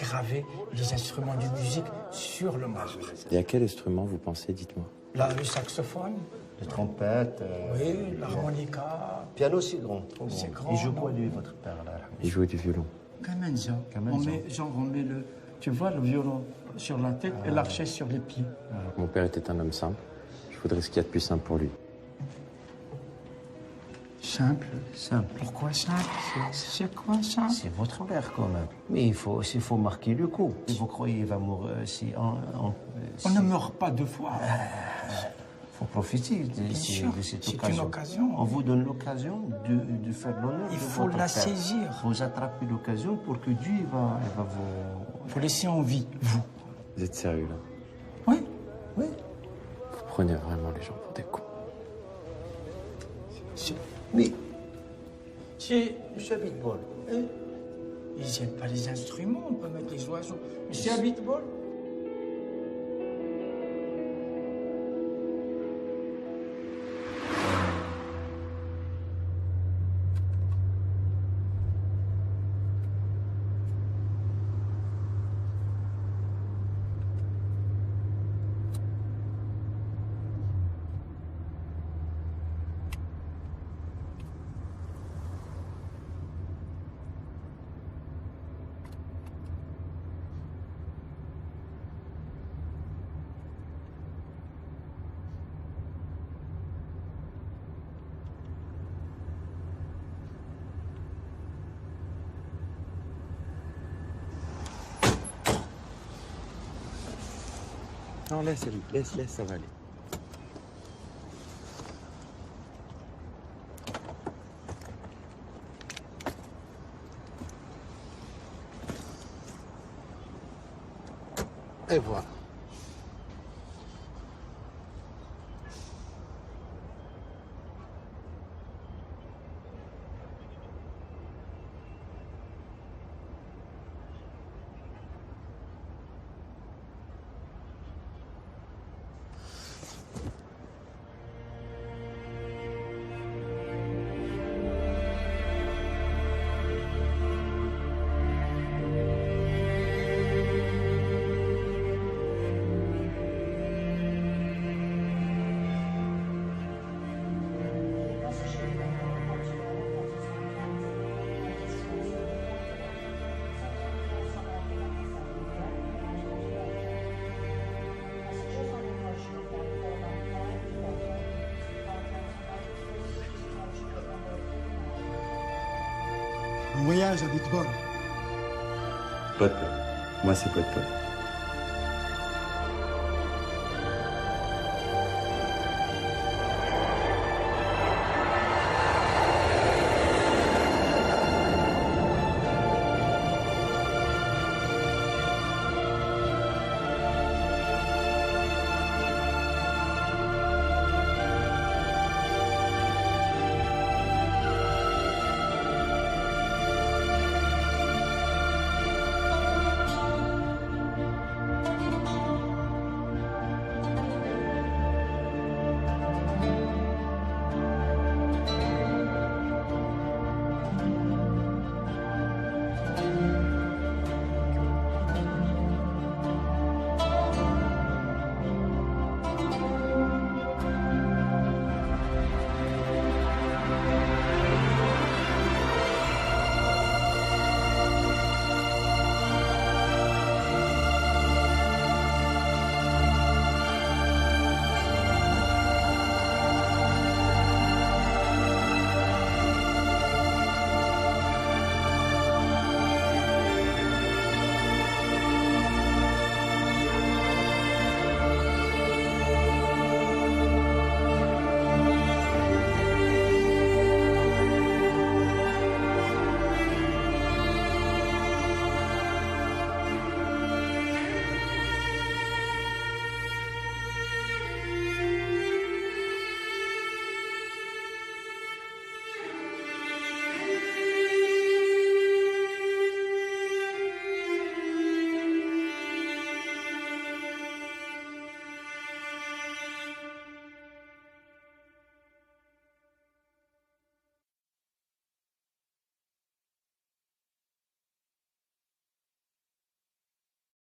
graver les instruments de musique sur le marbre. Et à quel instrument vous pensez, dites-moi? Là, le saxophone. Les trompettes. Oui, l'harmonica. Piano aussi grand. C'est grand. Il joue quoi, lui, votre père, là? Il jouait du violon. Kamenza. On met le, tu vois, le violon sur la tête et l'archet sur les pieds. Mon père était un homme simple. Je voudrais ce qu'il y a de plus simple pour lui. Simple. Simple. Pourquoi simple? C'est quoi simple? C'est votre père quand même. Mais il faut marquer le coup. Vous croyez qu'il va mourir si on ne meurt pas deux fois. Il faut profiter de cette occasion. C'est une occasion. On vous donne l'occasion de faire l'honneur. Il faut la saisir. Vous attrapez l'occasion pour que Dieu va vous... Vous laissez en vie, vous. Vous êtes sérieux là? Oui, oui. Vous prenez vraiment les gens pour des cons. Mais... C'est Monsieur Abitbol. Ils n'aiment pas les instruments, on peut mettre les oiseaux. Monsieur Abitbol. Non, laisse, laisse, ça va aller. Et voilà. Un voyage à Bitbol. Pas de peur. Moi, c'est pas de peur.